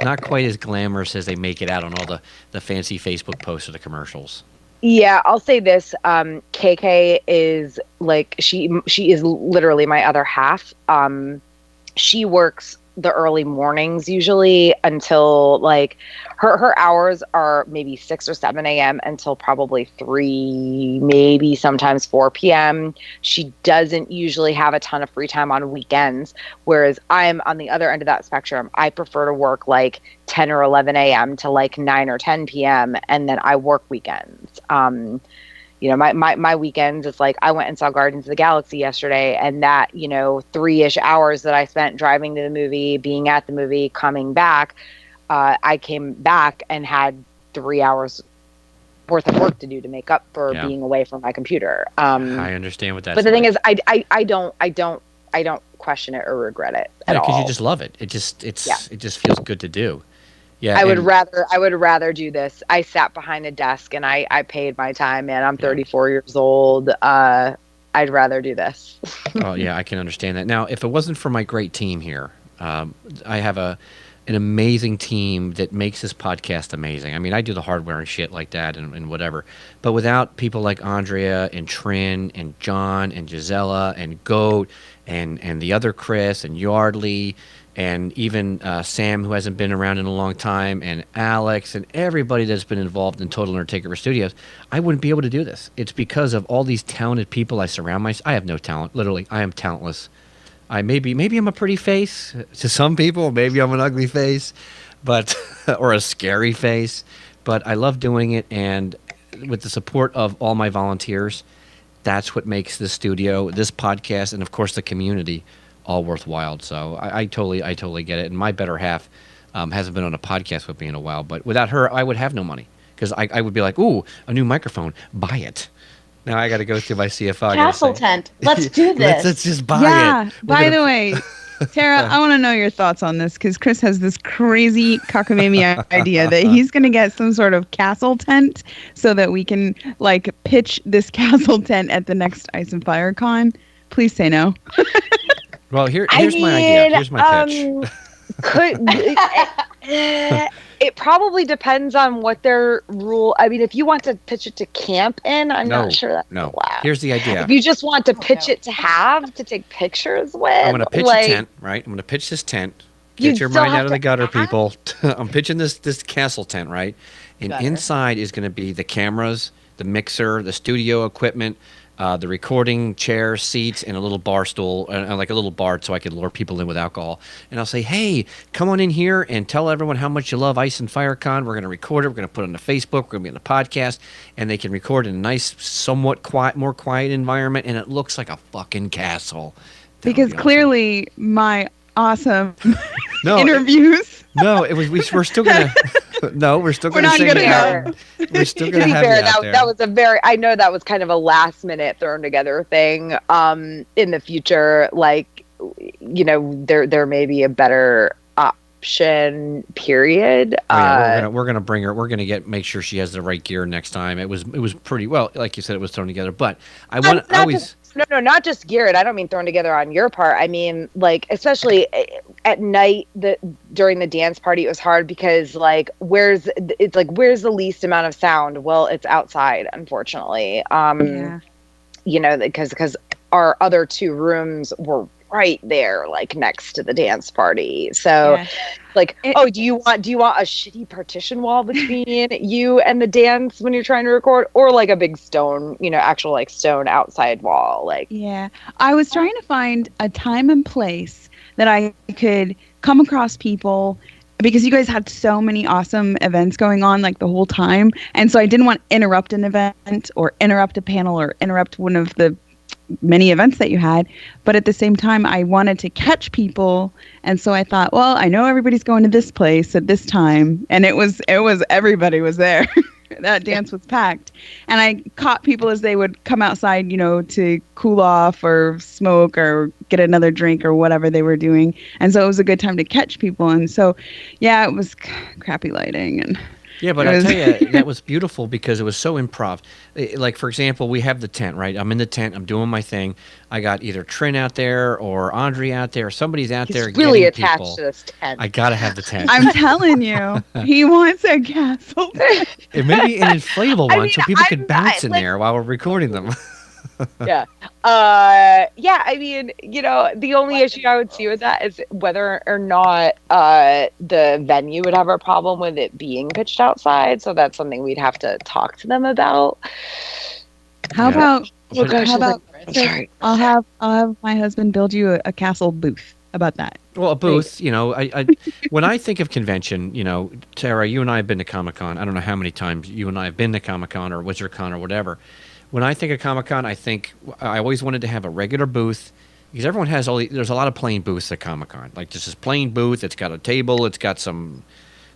not quite as glamorous as they make it out on all the fancy Facebook posts or the commercials. Yeah, I'll say this. KK is like she is literally my other half. She works the early mornings usually until like her hours are maybe 6 or 7 a.m. until probably 3, maybe sometimes 4 p.m. She doesn't usually have a ton of free time on weekends, whereas I'm on the other end of that spectrum. I prefer to work like 10 or 11 a.m. to like 9 or 10 p.m. and then I work weekends. My weekends, it's like I went and saw Guardians of the Galaxy yesterday, and that, 3-ish hours that I spent driving to the movie, being at the movie, coming back, I came back and had 3 hours worth of work to do to make up for being away from my computer. I understand what that's But the thing like. is, I don't question it or regret it at all. Because you just love it. It just feels good to do. Yeah, I would rather do this. I sat behind a desk and I paid my time, man. I'm 34 years old. I'd rather do this. Oh yeah, I can understand that. Now, if it wasn't for my great team here, I have an amazing team that makes this podcast amazing. I mean, I do the hardware and shit like that and whatever. But without people like Andrea and Trin and John and Gisela and Goat and the other Chris and Yardley and even Sam, who hasn't been around in a long time, and Alex, and everybody that's been involved in Total Undertaker Studios, I wouldn't be able to do this. It's because of all these talented people I surround myself. I have no talent. Literally, I am talentless. Maybe I'm a pretty face to some people. Maybe I'm an ugly face, but or a scary face. But I love doing it, and with the support of all my volunteers, that's what makes this studio, this podcast, and of course the community all worthwhile. So I totally get it. And my better half hasn't been on a podcast with me in a while, but without her, I would have no money because I would be like, ooh, a new microphone, buy it. Now I got to go through my CFO. Castle tent. Let's do this. let's just buy it. Yeah. By the way, Tara, I want to know your thoughts on this because Chris has this crazy cockamamie idea that he's going to get some sort of castle tent so that we can like pitch this castle tent at the next Ice and Fire Con. Please say no. Well, here's my idea. Here's my pitch. It probably depends on what their rule. I mean, if you want to pitch it to camp in, I'm not sure that's allowed. Here's the idea. If you just want to pitch it to take pictures with, I'm going to pitch a tent, right? I'm going to pitch this tent. Get your mind out of the gutter, people. I'm pitching this castle tent, right? And inside is going to be the cameras, the mixer, the studio equipment, the recording chair, seats, and a little bar stool, like a little bar so I could lure people in with alcohol. And I'll say, hey, come on in here and tell everyone how much you love Ice and Fire Con. We're going to record it. We're going to put it on the Facebook. We're going to be on the podcast. And they can record in a nice, somewhat quiet, more quiet environment. And it looks like a fucking castle. Because clearly my awesome interviews. No, we're still going to... No, we're still We're going to not sing gonna it. We're still To going to be have fair, you out there. that was a very, I know that was kind of a last minute thrown together thing. In the future, like, you know, there may be a better option, period. Oh, yeah, we're gonna bring her. We're gonna make sure she has the right gear next time. It was pretty well, like you said, it was thrown together. But I want always. Not just geared. I don't mean thrown together on your part. I mean, like, especially at night, during the dance party, it was hard because, like, where's the least amount of sound? Well, it's outside, unfortunately. You know, because our other two rooms were right there, like next to the dance party. So, like, do you want a shitty partition wall between you and the dance when you're trying to record, or like a big stone, you know, actual like stone outside wall? Like, yeah, I was trying to find a time and place that I could come across people, because you guys had so many awesome events going on like the whole time, and so I didn't want to interrupt an event or interrupt a panel or interrupt one of the many events that you had, but at the same time I wanted to catch people, and so I thought, well, I know everybody's going to this place at this time, and it was everybody was there. That dance was packed, and I caught people as they would come outside, you know, to cool off or smoke or get another drink or whatever they were doing, and so it was a good time to catch people. And so yeah, it was crappy lighting, and yeah, but I tell you, that was beautiful because it was so improv. Like, for example, we have the tent, right? I'm in the tent. I'm doing my thing. I got either Trin out there or Andre out there. Somebody's out there he's really getting attached people. to this tent. I got to have the tent. I'm telling you, he wants a castle. It may be an inflatable one so people can bounce in there while we're recording them. Yeah. I mean, you know, the only issue I would see with that is whether or not the venue would have a problem with it being pitched outside. So that's something we'd have to talk to them about. How about I'm sorry. I'll have my husband build you a castle booth. How about that? Well, a booth, you know, I when I think of convention, you know, Tara, you and I have been to Comic-Con. I don't know how many times you and I have been to Comic-Con or WizardCon or whatever. When I think of Comic-Con, I always wanted to have a regular booth, because everyone has there's a lot of plain booths at Comic-Con. Like, just this plain booth, it's got a table, it's got some,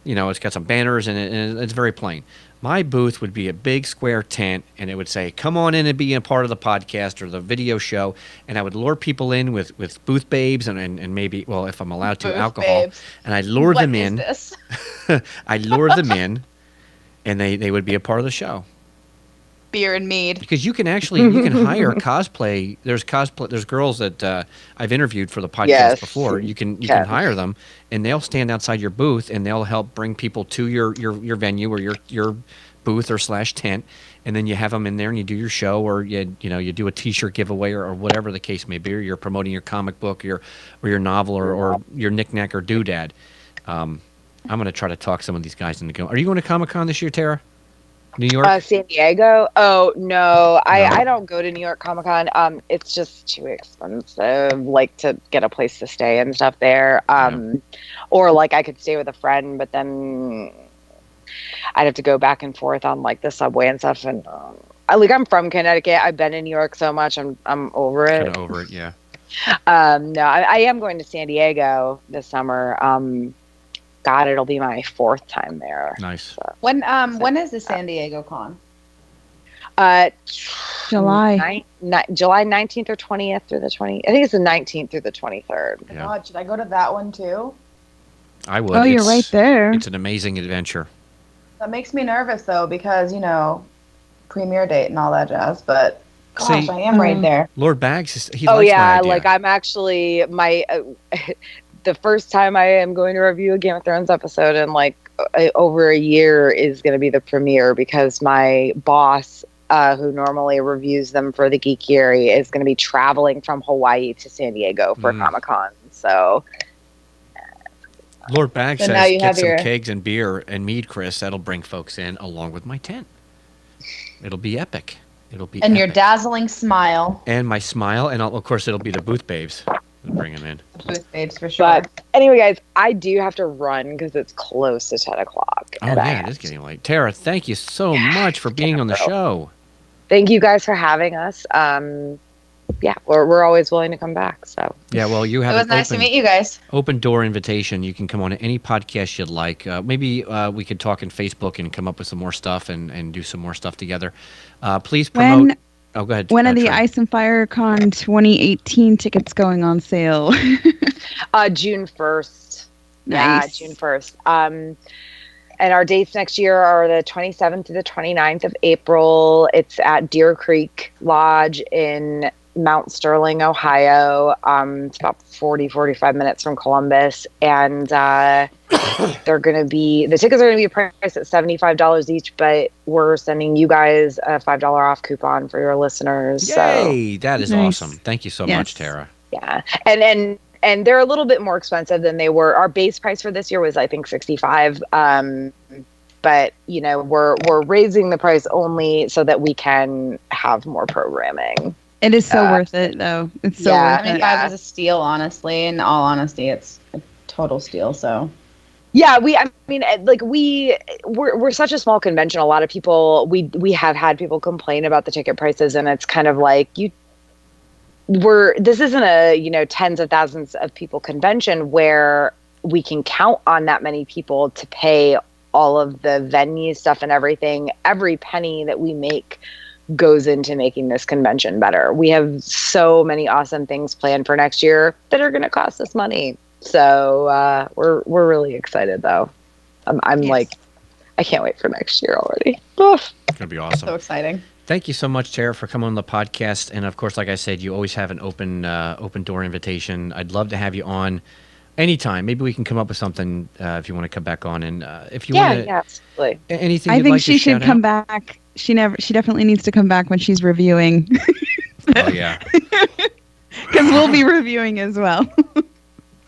you know, it's got some banners, and it's very plain. My booth would be a big square tent, and it would say, come on in and be a part of the podcast or the video show, and I would lure people in with booth babes and maybe, well, if I'm allowed to, Booth alcohol, babes. and I'd lure them What in. is I'd lure them in, and they would be a part of the show. Beer and mead. Because you can hire cosplay. There's girls that I've interviewed for the podcast before. You can hire them, and they'll stand outside your booth, and they'll help bring people to your venue or your booth or / tent, and then you have them in there and you do your show, or you do a T-shirt giveaway or whatever the case may be, or you're promoting your comic book or your novel or your knick-knack or doodad. I'm going to try to talk some of these guys into going. Are you going to Comic-Con this year, Tara? New York? San Diego? Oh, no. I don't go to New York Comic Con. It's just too expensive, like, to get a place to stay and stuff there. Or, like, I could stay with a friend, but then I'd have to go back and forth on, like, the subway and stuff. And, I'm from Connecticut. I've been in New York so much. I'm over it. Kind of over it, yeah. No, I am going to San Diego this summer. God, it'll be my 4th time there. Nice. So, When is the San Diego con? July. July 19th or 20th through the 20th. I think it's the 19th through the 23rd. Yeah. God, should I go to that one too? I would. Oh, you're right there. It's an amazing adventure. That makes me nervous though, because premiere date and all that jazz. But gosh, See, I am right there. Lord Baggs, he Oh likes yeah, my idea. like I'm actually the first time I am going to review a Game of Thrones episode in like over a year is going to be the premiere, because my boss, who normally reviews them for the Geekiary, is going to be traveling from Hawaii to San Diego for Comic-Con. So Lord Baggs So now says, you get have some your- kegs and beer and mead, Chris. That'll bring folks in along with my tent. It'll be epic. It'll be And your epic. dazzling smile. And my smile, and of course it'll be the booth babes. We'll bring them in. Booth babes for sure. but anyway, guys, I do have to run because it's close to 10 o'clock. Oh and I yeah, it have is getting late. Tara, thank you so much for being on the show. Thank you guys for having us. yeah, we're always willing to come back. So Yeah, well, you have It was an nice to open, meet you guys. open door invitation. You can come on any podcast you'd like. Maybe we could talk in Facebook and come up with some more stuff and do some more stuff together. Please promote. Oh, go ahead. When are the Trey. Ice and Fire Con 2018 tickets going on sale? June 1st. Nice. Yeah, June 1st. And our dates next year are the 27th to the 29th of April. It's at Deer Creek Lodge in Mount Sterling, Ohio. It's about 45 minutes from Columbus. And the tickets are going to be priced at $75 each, but we're sending you guys a $5 off coupon for your listeners. Yay! That is Nice. awesome. Thank you so Yes. much, Tara. Yeah. And they're a little bit more expensive than they were. Our base price for this year was, I think, $65. But we're raising the price only so that we can have more programming. It is so worth it, thoe. It's so Yeah. worth it. 75 is a steal, honestly. In all honesty, it's a total steal. So Yeah, we're such a small convention. A lot of people, we have had people complain about the ticket prices, and it's kind of like this isn't a tens of thousands of people convention where we can count on that many people to pay all of the venue stuff and everything. Every penny that we make goes into making this convention better. We have so many awesome things planned for next year that are going to cost us money. So we're really excited, though. I'm Yes. like, I can't wait for next year already. Ugh. It's gonna be awesome. so exciting. Thank you so much, Tara, for coming on the podcast. And of course, like I said, you always have an open door invitation. I'd love to have you on anytime. Maybe we can come up with something if you want to come back on. And if you want to, Absolutely. anything I you'd think like she to should shout come out? back. She definitely needs to come back when she's reviewing, Oh yeah, because we'll be reviewing as well.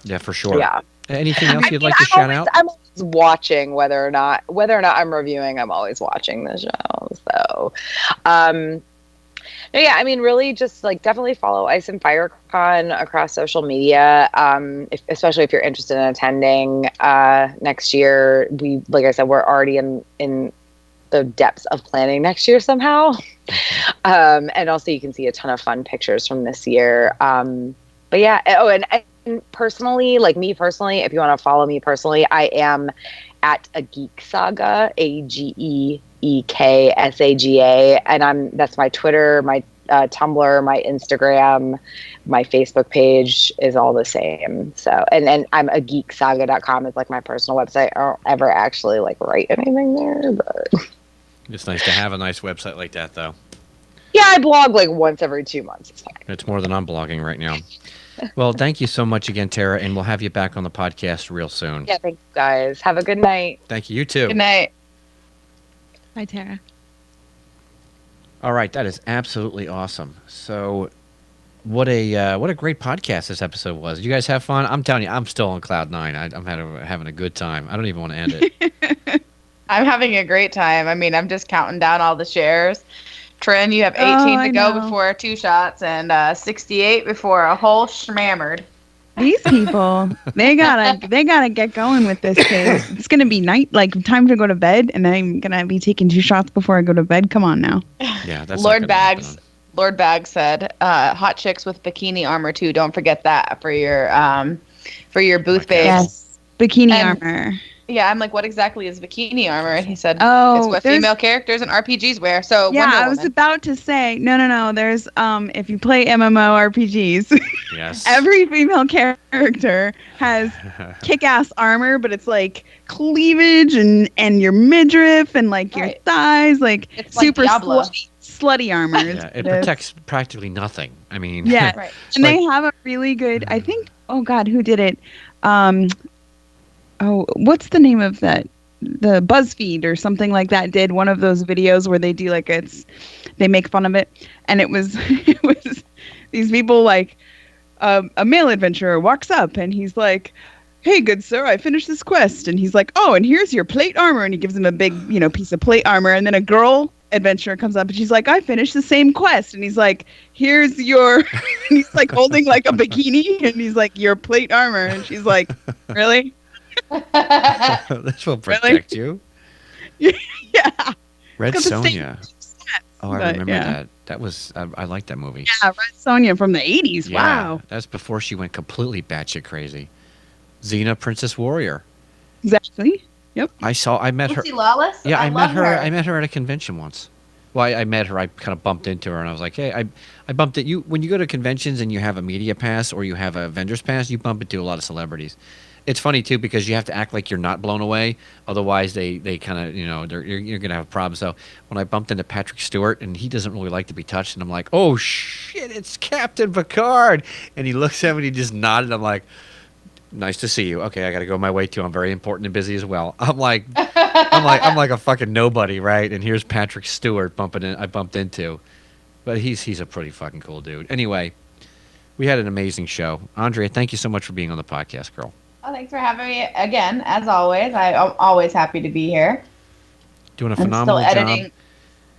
yeah, for sure. Yeah. Anything else you'd like to shout out? I'm always watching whether or not I'm reviewing. I'm always watching the show. So, yeah, I mean, really, just like definitely follow Ice and Fire Con across social media. Especially if you're interested in attending next year. Like I said, we're already in the depths of planning next year somehow. And also you can see a ton of fun pictures from this year. But yeah, and personally, like me personally, if you want to follow me personally, I am at A Geek Saga, AGEEKSAGA, and that's my Twitter, my Tumblr, my Instagram, my Facebook page is all the same. So, and I'm ageeksaga.com is like my personal website. I don't ever actually like write anything there, but It's nice to have a nice website like that, though. yeah, I blog like once every 2 months. It's fine. It's more than I'm blogging right now. Well, thank you so much again, Tara, and we'll have you back on the podcast real soon. Yeah, thank you guys. Have a good night. Thank you. You too. Good night. Hi, Tara. All right, that is absolutely awesome. So, what a great podcast this episode was. You guys have fun? I'm telling you, I'm still on cloud nine. I'm having a good time. I don't even want to end it. I'm having a great time. I mean, I'm just counting down all the shares. Trin, you have 18 Oh, to I go know. before 2 shots and 68 before a whole schmammered. These people, they gotta get going with this case. It's gonna be night, like time to go to bed, and I'm gonna be taking 2 shots before I go to bed. Come on now. Yeah, that's Lord Bags said, hot chicks with bikini armor too. Don't forget that for your booth babes. Yes, bikini And- armor. Yeah, I'm like, what exactly is bikini armor? And he said, Oh, it's what there's- female characters and RPGs wear. So Yeah, Wonder I was Woman. about to say no. There's if you play MMORPGs, Yes. every female character has kick-ass armor, but it's like cleavage and your midriff and like your Right. thighs, like It's like super Diablo. slutty armor. Yeah, it protects practically nothing. I mean, Yeah, Right. and they have a really good. I think. Oh God, who did it? What's the name of that? The BuzzFeed or something like that did one of those videos where they do like they make fun of it, and it was it was these people like a male adventurer walks up and he's like, "Hey, good sir, I finished this quest," and he's like, "Oh, and here's your plate armor," and he gives him a big piece of plate armor, and then a girl adventurer comes up and she's like, "I finished the same quest," and he's like, "Here's your," and he's like holding like a bikini, and he's like, "Your plate armor," and she's like, "Really?" this will protect you. Yeah. Red Got the same Sonja. stats. Oh, I But, remember yeah. that. That was I like that movie. Yeah, Red Sonja from the 80s. Yeah, Wow. that's before she went completely batshit crazy. Xena, Princess Warrior. Exactly. Yep. I met her. Lucy Lawless. Yeah, I met love her. I met her at a convention once. Well, I met her. I kind of bumped into her, and I was like, "Hey, I bumped it." You when you go to conventions and you have a media pass or you have a vendor's pass, you bump into a lot of celebrities. It's funny too because you have to act like you're not blown away, otherwise they kind of you're gonna have a problem. So when I bumped into Patrick Stewart and he doesn't really like to be touched, and I'm like, "Oh shit, it's Captain Picard," and he looks at me and he just nodded. I'm like, "Nice to see you. Okay, I got to go my way too. I'm very important and busy as well." I'm like a fucking nobody, right? And here's Patrick Stewart I bumped into, but he's a pretty fucking cool dude. Anyway, we had an amazing show. Andrea, thank you so much for being on the podcast, girl. Oh, thanks for having me again. As always, I'm always happy to be here. Doing a phenomenal job.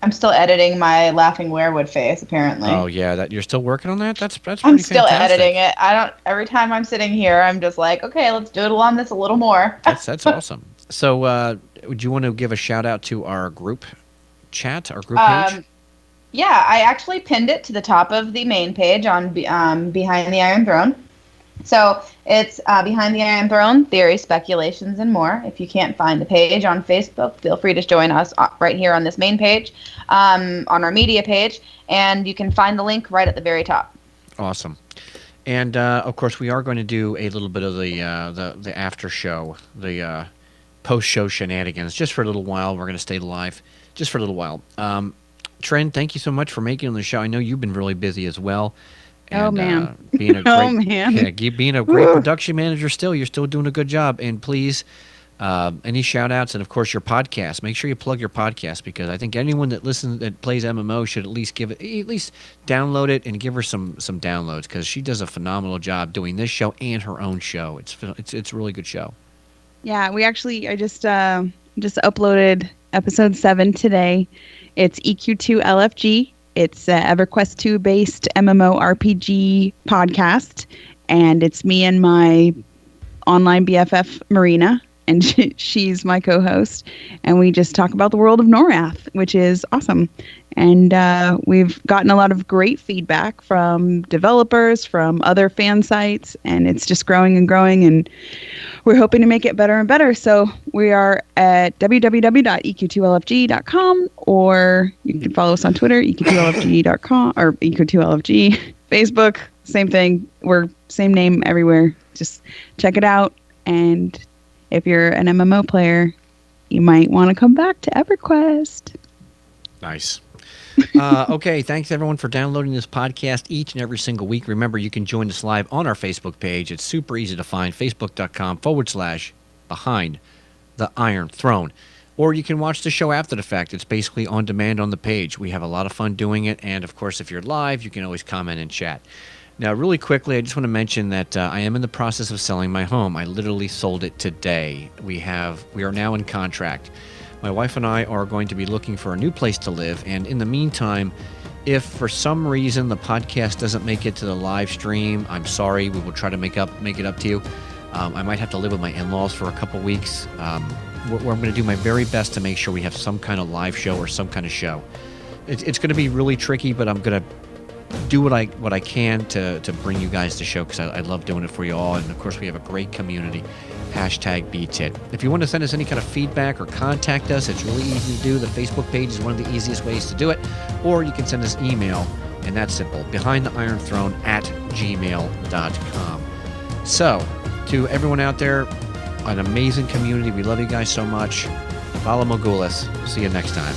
I'm still editing my laughing werewood face. Apparently. Oh yeah, that you're still working on that. That's pretty I'm still fantastic. editing it. I don't. Every time I'm sitting here, I'm just like, okay, let's doodle on this a little more. That's awesome. So, would you want to give a shout out to our group chat, our group page? Yeah, I actually pinned it to the top of the main page on Behind the Iron Throne. So it's Behind the Iron Throne, theories, speculations, and more. If you can't find the page on Facebook, feel free to join us right here on this main page, on our media page, and you can find the link right at the very top. Awesome. And of course, we are going to do a little bit of the after show, the post show shenanigans, just for a little while. We're going to stay live just for a little while. Trent, thank you so much for making it on the show. I know you've been really busy as well. And, man. Being a great, Oh, man. Yeah, being a great production manager you're still doing a good job. And please, any shout outs and of course your podcast. Make sure you plug your podcast because I think anyone that plays MMO should at least download it and give her some downloads because she does a phenomenal job doing this show and her own show. It's a really good show. Yeah, I just uploaded episode 7 today. It's EQ2 LFG. It's a EverQuest 2 based MMORPG podcast, and it's me and my online BFF Marina, and she's my co-host, and we just talk about the world of Norath, which is awesome. And we've gotten a lot of great feedback from developers, from other fan sites, and it's just growing and growing, and we're hoping to make it better and better. So we are at www.eq2lfg.com, or you can follow us on Twitter, eq2lfg.com, or eq2lfg. Facebook, same thing. We're same name everywhere. Just check it out. And if you're an MMO player, you might want to come back to EverQuest. Nice. Okay, thanks everyone for downloading this podcast each and every single week. Remember, you can join us live on our Facebook page. It's super easy to find, facebook.com/Behind the Iron Throne. Or you can watch the show after the fact. It's basically on demand on the page. We have a lot of fun doing it. And, of course, if you're live, you can always comment and chat. Now, really quickly, I just want to mention that I am in the process of selling my home. I literally sold it today. We are now in contract. My wife and I are going to be looking for a new place to live, and in the meantime, if for some reason the podcast doesn't make it to the live stream, I'm sorry. We will try to make it up to you. I might have to live with my in-laws for a couple weeks. I'm going to do my very best to make sure we have some kind of live show or some kind of show. It's going to be really tricky, but I'm going to do what I can to bring you guys the show because I love doing it for you all, and of course we have a great community. #BTIT. If you want to send us any kind of feedback or contact us, it's really easy to do. The Facebook page is one of the easiest ways to do it. Or you can send us email, and that's simple. BehindTheIronThrone@gmail.com. So, to everyone out there, an amazing community. We love you guys so much. Vala Mogulis. See you next time.